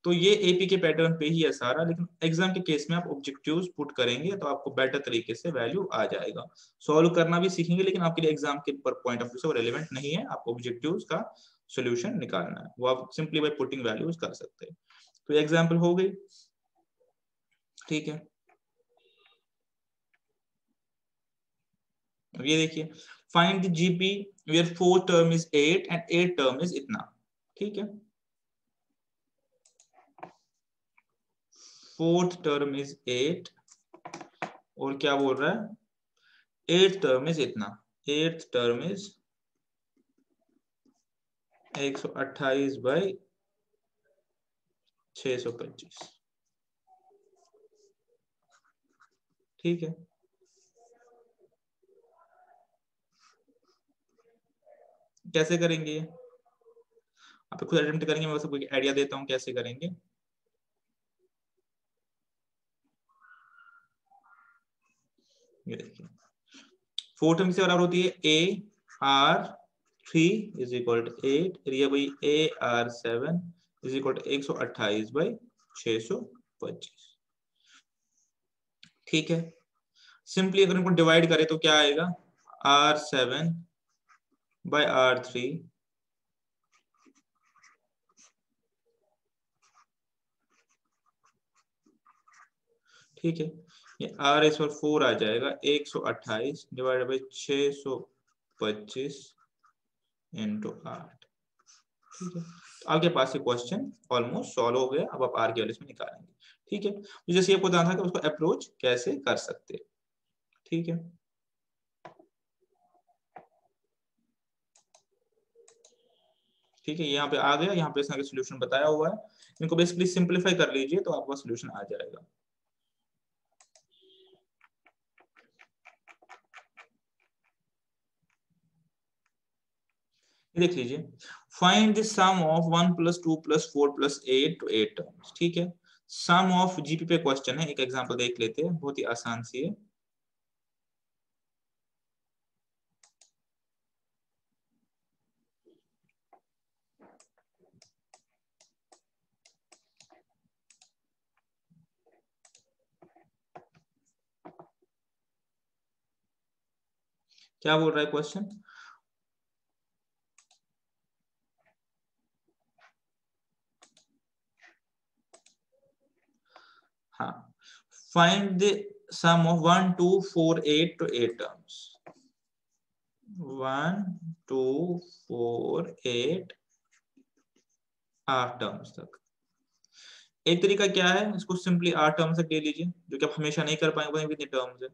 तो ये एपी के पैटर्न पे ही है सारा, लेकिन एग्जाम के केस में आप ऑब्जेक्टिव्स पुट करेंगे तो आपको बेटर तरीके से वैल्यू आ जाएगा। सॉल्व करना भी सीखेंगे, लेकिन आपके लिए एग्जाम के पॉइंट ऑफ व्यू से वो रेलेवेंट नहीं है, आप ऑब्जेक्टिव्स का सॉल्यूशन निकालना है, वो आप सिंपली बाय पुटिंग वैल्यूज कर सकते हैं। तो एग्जांपल हो गई। ठीक है, अब ये देखिए, find the GP where 4 term is 8 and 8 term is इतना। ठीक है, 4th टर्म इज 8 और क्या बोल रहा है, 8th टर्म इज इतना। 8th term is 128 by 625। ठीक है, कैसे करेंगे, आप खुद अटेम्प्ट करेंगे, मैं सबको एक आइडिया देता हूं कैसे करेंगे। ये देखिए, 4 टर्म से बराबर होती है ए r 3 is equal to 8, area by a r 7 is equal to 128 by 625। ठीक है, सिंपली अगर इनको डिवाइड करें तो क्या आएगा, R7 बाई R3 ठीक है, ये R इस पर 4 आ जाएगा, 128 डिवाइड बाई 625 इंटू 8। ठीक है, तो आपके पास ये क्वेश्चन ऑलमोस्ट सॉल्व हो गया। अब आप आर की वैल्यूज में निकालेंगे। ठीक है, तो जैसे आपको बताना था कि उसको अप्रोच कैसे कर सकते हैं। ठीक है, ठीक है, यहाँ पे आ गया, यहाँ पे इसका सोल्यूशन बताया हुआ है, इनको बेसिकली सिंपलीफाई कर लीजिए तो आपका सोल्यूशन आ जाएगा। देख लीजिए, find the sum of 1 plus 2 plus 4 plus 8 to 8 terms. ठीक है, सम ऑफ जीपी पे क्वेश्चन है, एक एग्जांपल देख लेते हैं, बहुत ही आसान सी है। क्या बोल रहा है क्वेश्चन, हाँ, find the sum of 1 2 4 8 to 8 terms. 1 2 4 8 8 terms तक। एक तरीका क्या है, इसको सिंपली 8 टर्म्स तक ले लीजिए, जो कि आप हमेशा नहीं कर पाएंगे। कितने टर्म्स है,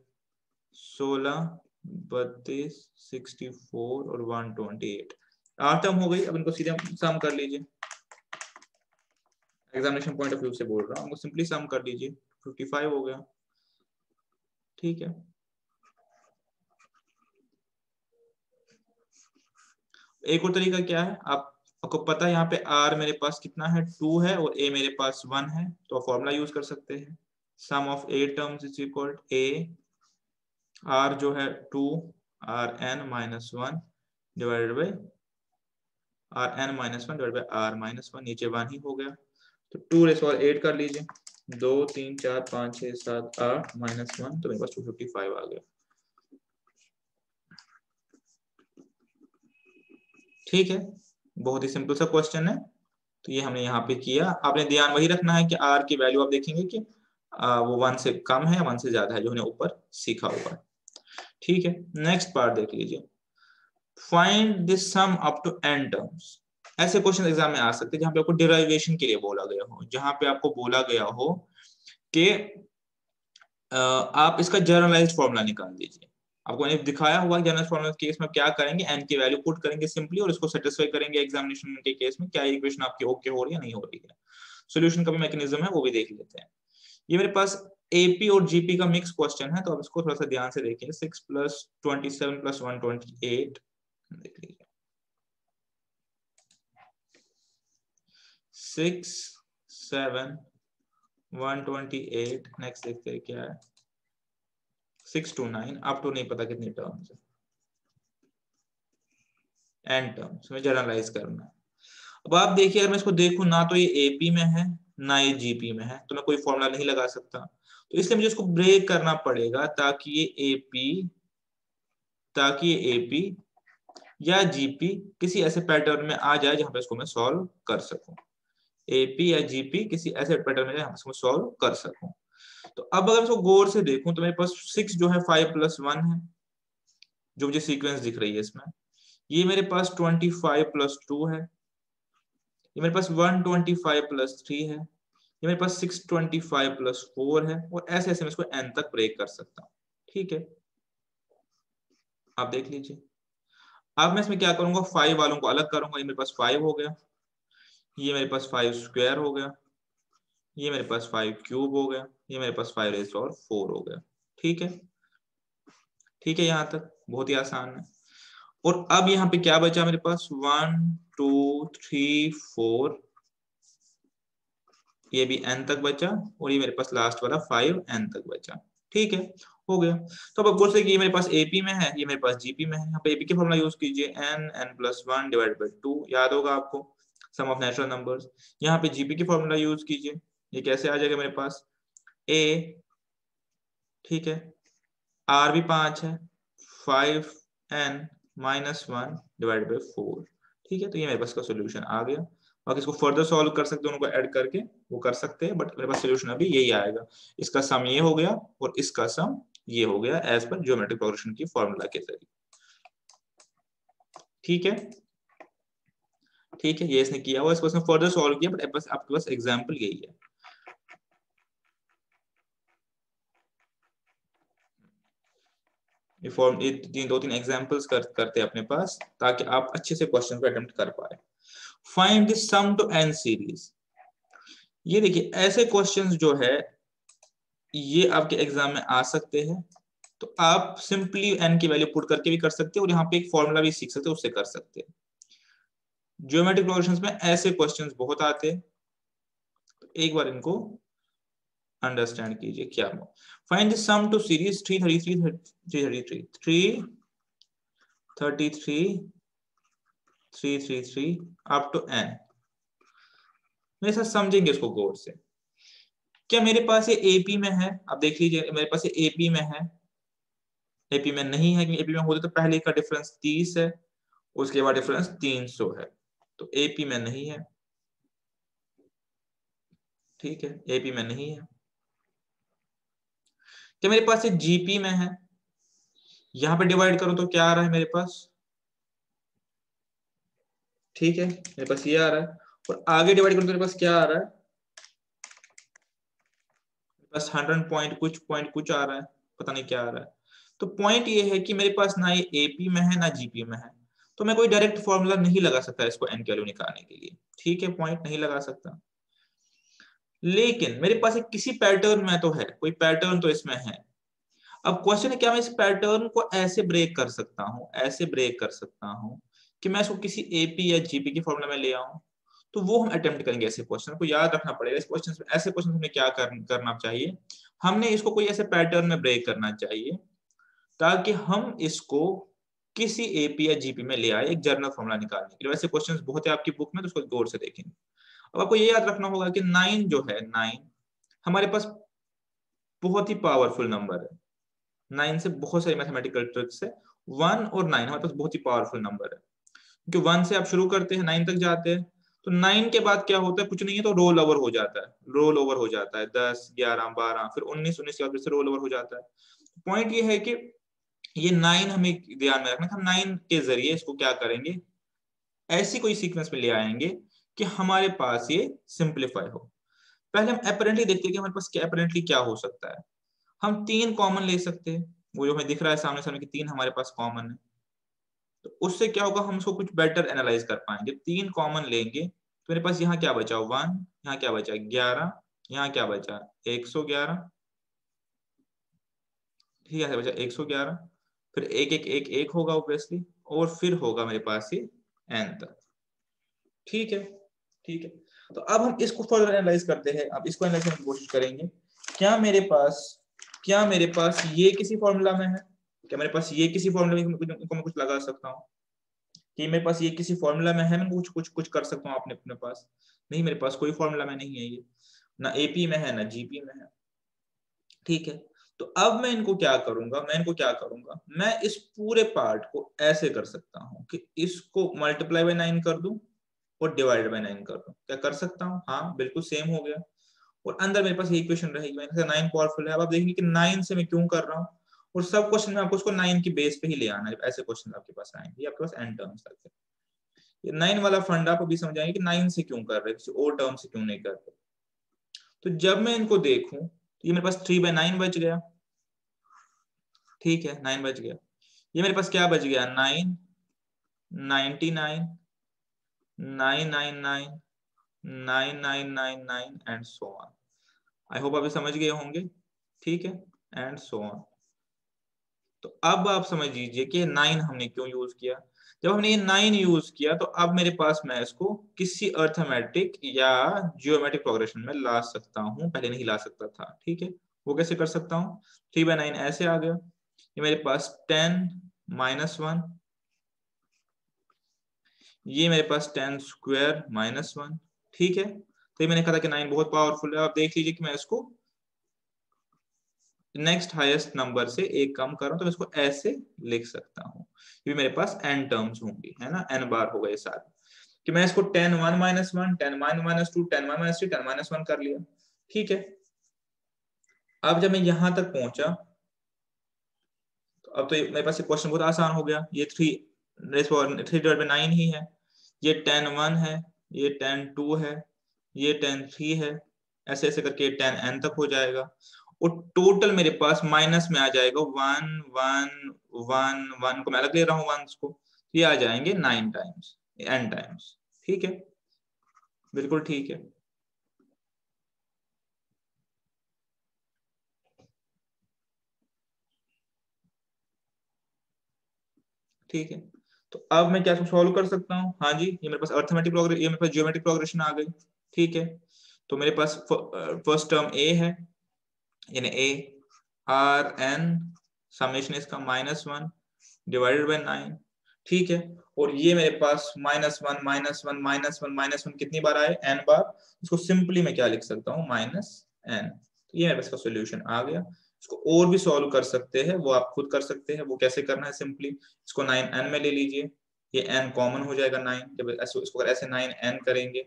16 32 64 और 128, 8 टर्म हो गई। अब इनको सीधे सम कर लीजिए, एग्जामिनेशन पॉइंट ऑफ व्यू से बोल रहा हूँ, सिंपली सम कर लीजिए, 55 हो गया। ठीक है, एक और तरीका क्या है, आपको पता है यहाँ पे r मेरे पास कितना है, 2 है, और a मेरे पास 1 है, तो फॉर्मूला यूज कर सकते हैं, sum of 8 terms is equal a r जो है 2 r n minus 1 divided by Rn -1 divided by R -1, नीचे 1 ही हो गया, तो 2 रेज़ पावर 8 कर लीजिए, 2 3 4 5 6 7 8 -1, तो मेरे पास 255 आ गया। ठीक है, बहुत ही सिंपल सा क्वेश्चन है, तो ये हमने यहाँ पे किया। आपने ध्यान वही रखना है कि R की वैल्यू आप देखेंगे कि वो 1 से कम है, 1 से ज्यादा है, जो हमने ऊपर सीखा हुआ है। ठीक है, नेक्स्ट पार्ट देख लीजिए, find this sum up to n terms. ऐसे क्वेश्चन एग्जाम में आ सकते हैं जहां पे आपको डेरिवेशन के लिए बोला गया हो, जहां पे आपको बोला गया हो कि आप इसका जनरलाइज्ड फॉर्मूला निकाल दीजिए। आपको मैंने दिखाया हुआ जनरल फॉर्मूला केस में क्या करेंगे, n की वैल्यू पुट करेंगे सिंपली और इसको सेटिस्फाई करेंगे एग्जामिनेशन के केस में, क्या इक्वेशन आपकी ओके हो रही है नहीं हो रही है। सॉल्यूशन का भी मैकेनिज्म है, वो भी देख लेते हैं। ये मेरे पास एपी और जीपी का मिक्स क्वेश्चन है, तो आप इसको थोड़ा सा ध्यान से देखिए। 6 + 27 + 128 देख लीजिए, 6 7 128। नेक्स्ट देखते हैं क्या है, 6 to 9 अप टू नहीं पता कितनी टर्म्स है, n टर्म्स में जनरलाइज करना है। अब आप देखिए, अगर मैं इसको देखूं ना तो ये एपी में है ना ये जीपी में है, तो मैं कोई फॉर्मूला नहीं लगा सकता, तो इसलिए मुझे इसको ब्रेक करना पड़ेगा ताकि ये एपी या जीपी किसी ऐसे पैटर्न में आ जाए जहां पे इसको मैं सॉल्व कर सकूं। एपी या जीपी किसी ऐसे पैटर्न में हम इसको सॉल्व कर सकूं। तो अब अगर इसको गौर से देखूं तो मेरे पास 6 जो है 5 + 1 है, जो मुझे सीक्वेंस दिख रही है इसमें। ये मेरे पास 25 + 2 है, ये मेरे पास 125 + 3 है, ये मेरे पास 625 + 4 है, और ऐसे ऐसे मैं इसको n तक ब्रेक कर सकता हूँ। ठीक है, आप देख लीजिए। अब मैं इसमें क्या करूंगा, 5 वालों को अलग करूंगा। ये मेरे पास 5 हो गया, ये मेरे पास 5 स्क्वायर हो गया, ये मेरे पास 5 क्यूब हो गया, ये मेरे पास 5 रेज़ और 4 हो गया। ठीक है, ठीक है, यहाँ तक बहुत ही आसान है। और अब यहाँ पे क्या बचा मेरे पास, 1 2 3 4, ये भी n तक बचा, और ये मेरे पास लास्ट वाला 5n तक बचा। ठीक है, हो गया। तो अब बोल सकते ये मेरे पास एपी में है, ये मेरे पास जीपी में है। यहाँ पे एपी के फॉर्मूला यूज कीजिए, n+1 / 2, याद होगा आपको, सम ऑफ नेचुरल नंबर्स। यहाँ पे जीपी के फॉर्मूला यूज कीजिए, ये कैसे आ जाएगा मेरे पास, a, ठीक है, r भी 5 है, 5n - 1 / 4। ठीक है, तो ये मेरे पास का सोल्यूशन आ गया। बाकी इसको फर्दर सॉल्व कर सकते हैं, उनको ऐड करके वो कर सकते हैं, बट मेरे पास सोल्यूशन अभी यही आएगा। इसका सम ये हो गया और इसका सम ये हो गया, एज पर ज्योमेट्रिक प्रोग्रेशन की फॉर्मूला के जरिए। ठीक है, ठीक है, ये इसने किया हुआ, इसको इसने फर्दर सॉल्व किया, बट आपके पास एग्जाम्पल यही है। ये 2-3 एग्जाम्पल्स करते हैं अपने पास, ताकि आप अच्छे से क्वेश्चन को अटेम्प्ट कर पाए। Find the sum to n series. ये देखिए, ऐसे क्वेश्चंस जो है ये आपके एग्जाम में आ सकते हैं, तो आप सिंपली n की वैल्यू पुट करके भी कर सकते हैं, और यहाँ पे एक फॉर्मूला भी सीख सकते हैं, उससे कर सकते हैं। ज्योमेट्रिक प्रोग्रेशंस में ऐसे क्वेश्चंस बहुत आते हैं, तो एक बार इनको अंडरस्टैंड कीजिए क्या। Find the sum to series 333 up to n। मेरे साथ समझेंगे इसको गौर से। क्या मेरे पास ये एपी में है, अब देख लीजिए, मेरे पास ये एपी में है, एपी में नहीं है, क्योंकि एपी में होते तो पहले का डिफरेंस 30 है, उसके बाद डिफरेंस 300 है, तो एपी में नहीं है। ठीक है, एपी में नहीं है। क्या मेरे पास ये जीपी में है, यहां पे डिवाइड करो तो क्या आ रहा है मेरे पास, ठीक है, मेरे पास ये आ रहा है, और आगे डिवाइड करो तो मेरे पास क्या आ रहा है, मेरे पास 100 कुछ आ रहा है, पता नहीं क्या आ रहा है। तो पॉइंट ये है कि मेरे पास ना ये एपी में है ना जीपी में है, तो मैं कोई डायरेक्ट फॉर्मूला नहीं लगा सकता इसको एन की वैल्यू निकालने के लिए। ठीक है, पॉइंट नहीं लगा सकता, लेकिन मेरे पास एक किसी पैटर्न में तो है, कोई पैटर्न तो इसमें है। अब क्वेश्चन है, क्या मैं इस पैटर्न को ऐसे ब्रेक कर सकता हूं, ऐसे ब्रेक कर सकता हूं कि मैं इसको किसी एपी या जीपी की फॉर्मूला में ले आऊं। तो वो हम अटेम्प्ट करेंगे। ऐसे क्वेश्चन को याद रखना पड़ेगा। इस क्वेश्चन में, ऐसे क्वेश्चन में क्या करना चाहिए, हमने इसको कोई ऐसे पैटर्न में ब्रेक करना चाहिए ताकि हम इसको किसी एपी या जीपी में ले आए एक जर्नल फॉर्मूला निकालने के लिए। वैसे क्वेश्चंस बहुत है आपकी बुक में, तो उसको गौर से देखेंगे। अब आपको ये याद रखना होगा कि 9 जो है, 9 हमारे पास बहुत ही पावरफुल नंबर है। 9 से बहुत सारी मैथमेटिकल ट्रिक्स है। 1 और 9 हमारे पास बहुत ही पावरफुल नंबर है, क्योंकि 1 से आप शुरू करते हैं 9 तक जाते हैं, तो 9 के बाद क्या होता है, कुछ नहीं है तो रोल ओवर हो जाता है। रोल ओवर हो जाता है 10, 11, 12, फिर 19, 19 के बाद फिर से रोल ओवर हो जाता है। पॉइंट ये है कि ये 9 हमें ध्यान में रखना है। हम 9 के जरिए इसको क्या करेंगे, ऐसी कोई सीक्वेंस में ले आएंगे कि हमारे पास ये सिंप्लीफाई हो। पहले हम अपरेंटली देखते हैं कि हमारे पास क्या अपरेंटली क्या हो सकता है। हम 3 कॉमन ले सकते हैं, वो जो हमें दिख रहा है सामने सामने कि 3 हमारे पास कॉमन है। तो उससे क्या होगा, हम उसको कुछ बेटर एनालाइज कर पाएंगे। 3 कॉमन लेंगे तो मेरे पास यहाँ क्या बचा 1, यहाँ क्या बचा 11, यहाँ क्या बचा 111, ठीक है बचा 111, फिर एक एक एक एक होगा ऑब्वियसली, और फिर होगा मेरे पास ये n तक। ठीक है, ठीक है। तो अब हम इसको फर्दर एनालाइज करते हैं। अब इसको एनालाइज करने की कोशिश करेंगे। क्या मेरे पास ये किसी फॉर्मूला में है? क्या मेरे पास ये किसी फॉर्मूला में मैं कुछ लगा सकता हूँ कि मेरे पास ये किसी फॉर्मूला में है, मैं कुछ कुछ कुछ कर सकता हूँ अपने पास? नहीं, मेरे पास कोई फॉर्मूला में नहीं है ये, ना एपी में है ना जीपी में है। ठीक है, तो अब मैं इनको क्या करूंगा, मैं इस पूरे पार्ट को ऐसे कर सकता हूँ कि इसको मल्टीप्लाई बाय 9 कर दूं और डिवाइड बाय 9 कर दूं। क्या कर सकता हूँ? हाँ, बिल्कुल सेम हो गया। और अंदर मेरे पास ये इक्वेशन रहेगी, मैंने कहा 9 पावरफुल है। अब आप देखेंगे कि 9 से मैं क्यों कर रहा हूँ, और सब क्वेश्चन में आपको उसको 9 की बेस पे ही ले आना है। ऐसे क्वेश्चन आपके पास आएंगे, आपके पास n टर्म्स तक है। ये 9 वाला फंड आप अभी समझाएंगे कि 9 से क्यों कर रहे, किसी और टर्म से क्यों नहीं कर रहे। तो जब मैं इनको देखूं तो ये मेरे पास 3/9 बच गया। ठीक है, 9 बच गया। ये मेरे पास क्या बच गया, 9, 99, 999, 9999 and so on. I hope अभी समझ गए होंगे। ठीक है, एंड सो ऑन। तो अब आप समझ लीजिए कि 9 हमने क्यों यूज किया। जब हमने ये 9 यूज किया तो अब मेरे पास मैं इसको किसी अर्थमेटिक या जियोमेट्रिक प्रोग्रेशन में ला सकता हूं, पहले नहीं ला सकता था। ठीक है, वो कैसे कर सकता हूँ, 3/9 ऐसे आ गया। ये मेरे पास 10 - 1, ये मेरे पास 10 स्क्वायर -1। ठीक है, तो ये मैंने कहा था कि 9 बहुत पावरफुल है। आप देख लीजिए कि मैं इसको नेक्स्ट हाईएस्ट नंबर से एक कम कर रहा हूं, तो मैं इसको ऐसे लिख सकता हूँ। ये मेरे पास n टर्म्स होंगी, है ना, n बार होगा ये सारे। कि मैं इसको 10 1 - 1, 10 - 2, 10 - 3, 10 - 1 कर लिया। ठीक है, अब जब मैं यहां तक पहुंचा तो अब तो मेरे पास ये क्वेश्चन बहुत आसान हो गया। ये 3/9 ही है, ये 10 1 है, ये 10 2 है, ये 10 3 है, ऐसे ऐसे करके 10 n तक हो जाएगा। और टोटल मेरे पास माइनस में आ जाएगा 1 1 1 1 को मैं अलग ले रहा हूँ, वंस को, ये आ जाएंगे 9 टाइम्स, n टाइम्स। ठीक है, बिल्कुल ठीक है। ठीक है, तो अब मैं क्या सॉल्व कर सकता हूँ? हाँ जी, ये मेरे पास अर्थमेटिक प्रोग्रेशन, ये मेरे पास ज्योमेट्रिक प्रोग्रेशन आ गई। ठीक है, तो मेरे पास फर्स्ट टर्म a है, यानी a r n समेशन इसका -1 डिवाइडेड बाय 9। ठीक है, और ये मेरे पास -1 -1 -1 -1 कितनी बार आए, n बार। इसको सिंपली मैं क्या लिख सकता हूँ, -n। तो ये मेरे पास का सोल्यूशन आ गया। इसको और भी सॉल्व कर सकते हैं, वो आप खुद कर सकते हैं। वो कैसे करना है, सिंपली इसको 9n में ले लीजिए, ये n कॉमन हो जाएगा 9। जब इसको अगर ऐसे 9n करेंगे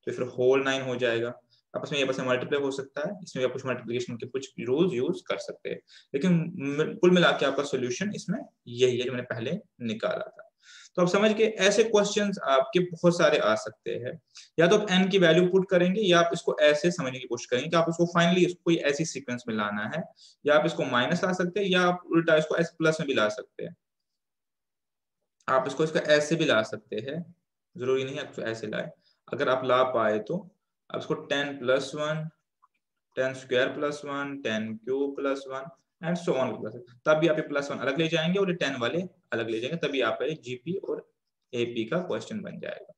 तो फिर होल 9 हो जाएगा। आपस में ये बस मल्टीप्लाई हो सकता है, इसमें आप कुछ मल्टीप्लिकेशन के कुछ रूल्स यूज कर सकते हैं, लेकिन कुल मिला के आपका सोल्यूशन इसमें यही है जो मैंने पहले निकाला था। तो आप समझ के ऐसे क्वेश्चंस आपके बहुत सारे आ सकते हैं। या तो आप n की वैल्यू पुट करेंगे, या आप इसको ऐसे समझने की कोशिश करेंगे कि आप इसको फाइनली इसको कोई ऐसी सीक्वेंस में लाना है, या आप इसको माइनस ला सकते हैं, या आप उल्टा इसको एस प्लस में भी ला सकते हैं। आप इसको इसका ऐसे भी ला सकते हैं, जरूरी नहीं है आपको ऐसे लाए। अगर आप ला पाए तो आप इसको 10 + 1, 10 square +1, 10 cube +1 and so on plus, तब भी आप ये +1 अलग ले जाएंगे और ये 10 वाले अलग ले जाएंगे, तभी आपका ये जीपी और एपी का क्वेश्चन बन जाएगा।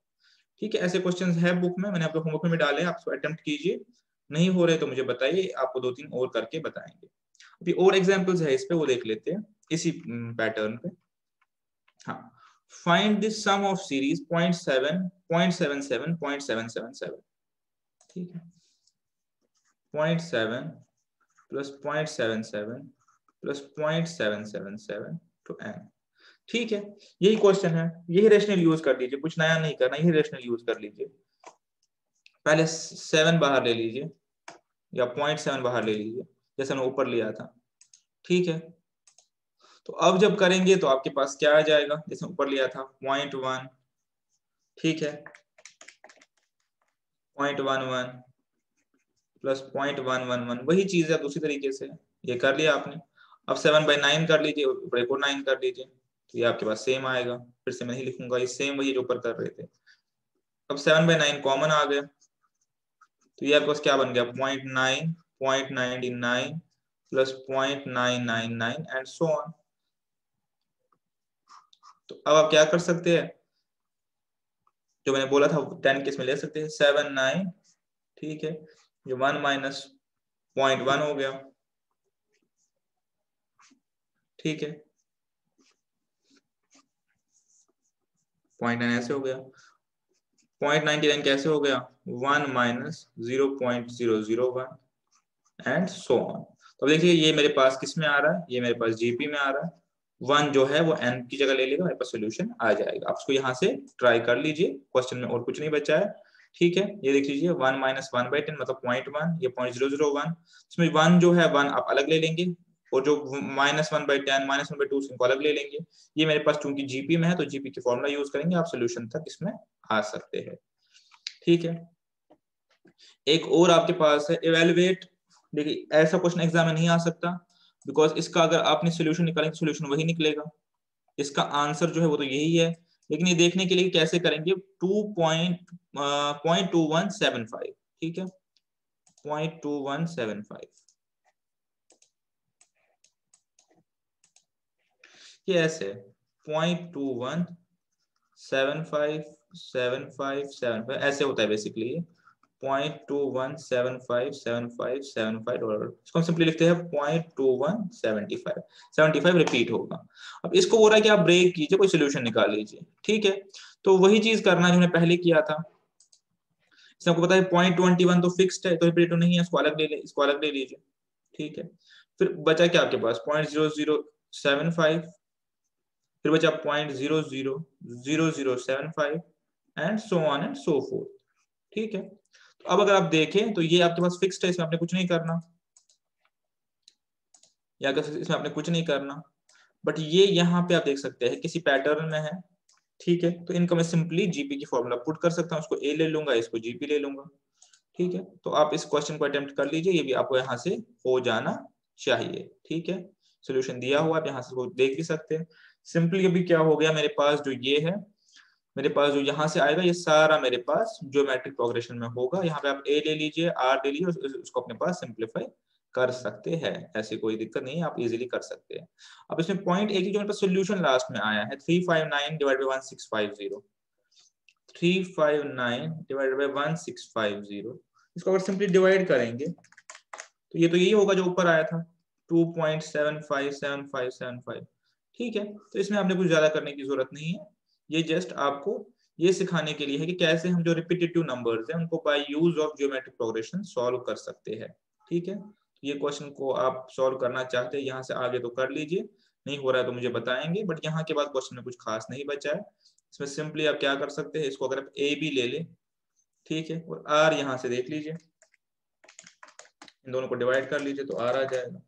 ठीक है, ऐसे क्वेश्चंस है बुक में, मैंने आपके होमवर्क में डाले, आप इसको अटेम्प्ट कीजिए। नहीं हो रहे तो मुझे बताइए, आपको 2-3 और करके बताएंगे। अभी और एग्जांपल्स है इस पे, वो देख लेते हैं इसी पैटर्न पे। हाँ, find the sum of series 0.7, 0.77, 0.777, ठीक है, 0.7 प्लस 0.77 प्लस 0.777 टू n, ठीक है। यही क्वेश्चन है, यही रेशनल यूज कर लीजिए, कुछ नया नहीं करना, यही रेशनल यूज कर लीजिए। पहले 7 बाहर ले लीजिए या 0.7 बाहर ले लीजिए, जैसे हमने ऊपर लिया था, ठीक है। तो अब जब करेंगे तो आपके पास क्या आ जाएगा, जैसे ऊपर लिया था 0.1, ठीक है, 0.11 प्लस 0.111, वही चीज है दूसरी तरीके से, ये कर लिया आपने। अब 7/9 कर लीजिए, ऊपर एक और 9 कर लीजिए, तो ये आपके पास सेम आएगा, फिर से मैं नहीं लिखूंगा, ये सेम वही जो ऊपर कर रहे थे। अब 7/9 कॉमन आ गया, तो ये आपके पास क्या बन गया, 0.9, 0.99 प्लस 0.999 एंड सो ऑन। तो अब आप क्या कर सकते हैं, जो मैंने बोला था 10 केस में ले सकते हैं, 7 9, ठीक है, जो 1 माइनस 0.1 हो गया, ठीक है, 0.9 ऐसे हो गया, 0.99 कैसे हो गया, 1 माइनस 0.001 एंड सो ऑन। तो देखिए ये मेरे पास किस में आ रहा है, ये मेरे पास जीपी में आ रहा है, 1 जो है वो n की जगह ले लेगा, मेरे पास सोल्यूशन आ जाएगा। आप इसको यहाँ से ट्राई कर लीजिए, क्वेश्चन में और कुछ नहीं बचा है, ठीक है। ये देख लीजिए 1 माइनस 1/10 मतलब 0.1, ये 0.001, इसमें 1 जो है 1 आप अलग ले लेंगे, और जो -1/10 -1/2 इनको अलग ले लेंगे। ये मेरे पास चूंकि जीपी में है तो जीपी की फॉर्मूला यूज करेंगे, आप सोल्यूशन तक इसमें आ सकते हैं, ठीक है। एक और आपके पास है इवेलुएट, देखिए ऐसा क्वेश्चन एग्जाम में नहीं आ सकता, बिकॉज इसका अगर आपने सोल्यूशन निकालेंगे सोल्यूशन वही निकलेगा, इसका आंसर जो है वो तो यही है, लेकिन ये देखने के लिए कैसे करेंगे, 0.2175, ठीक है, 0.2175, ये ऐसे 0.21757575 ऐसे होता है बेसिकली, 0.21757575 इसको हम सिंपली लिखते हैं 0.2175 रिपीट होगा। अब इसको हो रहा है कि आप ब्रेक कीजिए, कोई सोल्यूशन निकाल लीजिए, ठीक है। तो वही चीज करना जो हमने पहले किया था, इसमें आपको पता है 0.21 तो फिक्स्ड है, तो रिपीट नहीं है, इसको अलग ले, इसको अलग ले लीजिए, ठीक है। फिर बचा क्या आपके पास 0.0075, फिर बचा 0.000075 and so on and so fourth, ठीक है। तो अब अगर आप देखें तो ये आपके पास फिक्स्ड है, इसमें आपने कुछ नहीं करना, या इसमें आपने कुछ नहीं करना, बट ये यहाँ पे आप देख सकते हैं किसी पैटर्न में है, ठीक है। तो इनको मैं सिंपली जीपी की फॉर्मूला पुट कर सकता हूँ, इसको ए ले लूंगा, इसको जीपी ले लूंगा, ठीक है। तो आप इस क्वेश्चन को अटेम्प्ट कर लीजिए, ये भी आपको यहाँ से हो जाना चाहिए, ठीक है। सोल्यूशन दिया हुआ आप यहाँ से देख भी सकते हैं। सिंपली अभी क्या हो गया, मेरे पास जो ये है, मेरे पास जो यहाँ से आएगा ये सारा मेरे पास ज्योमेट्रिक प्रोग्रेशन में होगा, यहाँ पे आप ए ले लीजिए, आर ले लीजिए, उसको अपने पास सिंप्लीफाई कर सकते हैं, ऐसी कोई दिक्कत नहीं है, आप इजीली कर सकते हैं। अब इसमें पॉइंट एक ही जो मेरे पास सोल्यूशन लास्ट में आया है 359 डिवाइडेड बाय 1650, 359 डिवाइडेड बाय 1650, इसको अगर सिंपली डिवाइड करेंगे तो ये तो यही होगा जो ऊपर आया था 2.757575, ठीक है। तो इसमें आपने कुछ ज्यादा करने की जरूरत नहीं है, ये जस्ट आपको ये सिखाने के लिए है कि कैसे हम जो रिपीटेटिव नंबर्स हैं उनको by use of geometric progression solve कर सकते हैं, ठीक है। ये क्वेश्चन को आप सॉल्व करना चाहते हैं यहाँ से आगे तो कर लीजिए, नहीं हो रहा है तो मुझे बताएंगे, बट यहाँ के बाद क्वेश्चन में कुछ खास नहीं बचा है। इसमें सिंपली आप क्या कर सकते हैं, इसको अगर आप ए बी ले लें, ठीक है, और आर यहाँ से देख लीजिए, इन दोनों को डिवाइड कर लीजिए तो आर आ जाएगा,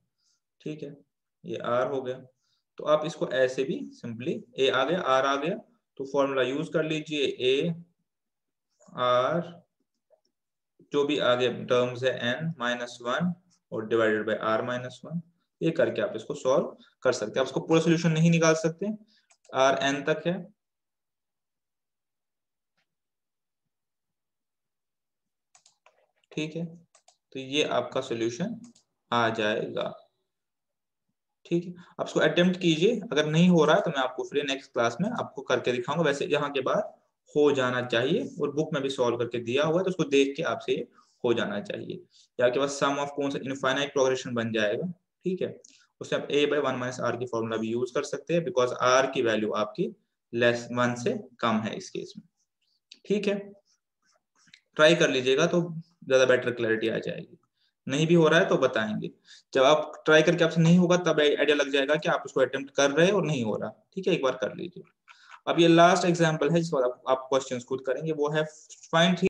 ठीक है, ये आर हो गया। तो आप इसको ऐसे भी सिंपली, ए आ गया आर आ गया, तो फॉर्मूला यूज कर लीजिए, ए आर जो भी आगे टर्म्स है n-1 और डिवाइडेड बाय r-1, ये करके आप इसको सॉल्व कर सकते हैं। आप इसको पूरा सोल्यूशन नहीं निकाल सकते, r n तक है, ठीक है। तो ये आपका सोल्यूशन आ जाएगा, ठीक है। आप इसको अटेम्प्ट कीजिए, अगर नहीं हो रहा है तो मैं आपको फिर नेक्स्ट क्लास में आपको करके दिखाऊंगा। वैसे यहाँ के बाद हो जाना चाहिए, और बुक में भी सॉल्व करके दिया हुआ है, तो उसको देख के आपसे ये हो जाना चाहिए। या आपके पास सम ऑफ कौन सा इनफाइनाइट प्रोग्रेशन बन जाएगा, ठीक है। उससे आप a/1 - r की फॉर्मूला भी यूज कर सकते हैं, बिकॉज r की वैल्यू आपकी लेस 1 से कम है इस केस में। ठीक है, ट्राई कर लीजिएगा तो ज्यादा बेटर क्लैरिटी आ जाएगी। नहीं भी हो रहा है तो बताएंगे, जब आप ट्राई करके आपसे नहीं होगा तब आइडिया लग जाएगा कि आप उसको अटेम्प्ट कर रहे हैं और नहीं हो रहा। ठीक है, एक बार कर लीजिए। अब ये लास्ट एग्जांपल है जिसको आप क्वेश्चंस खुद करेंगे, वो है फाइंड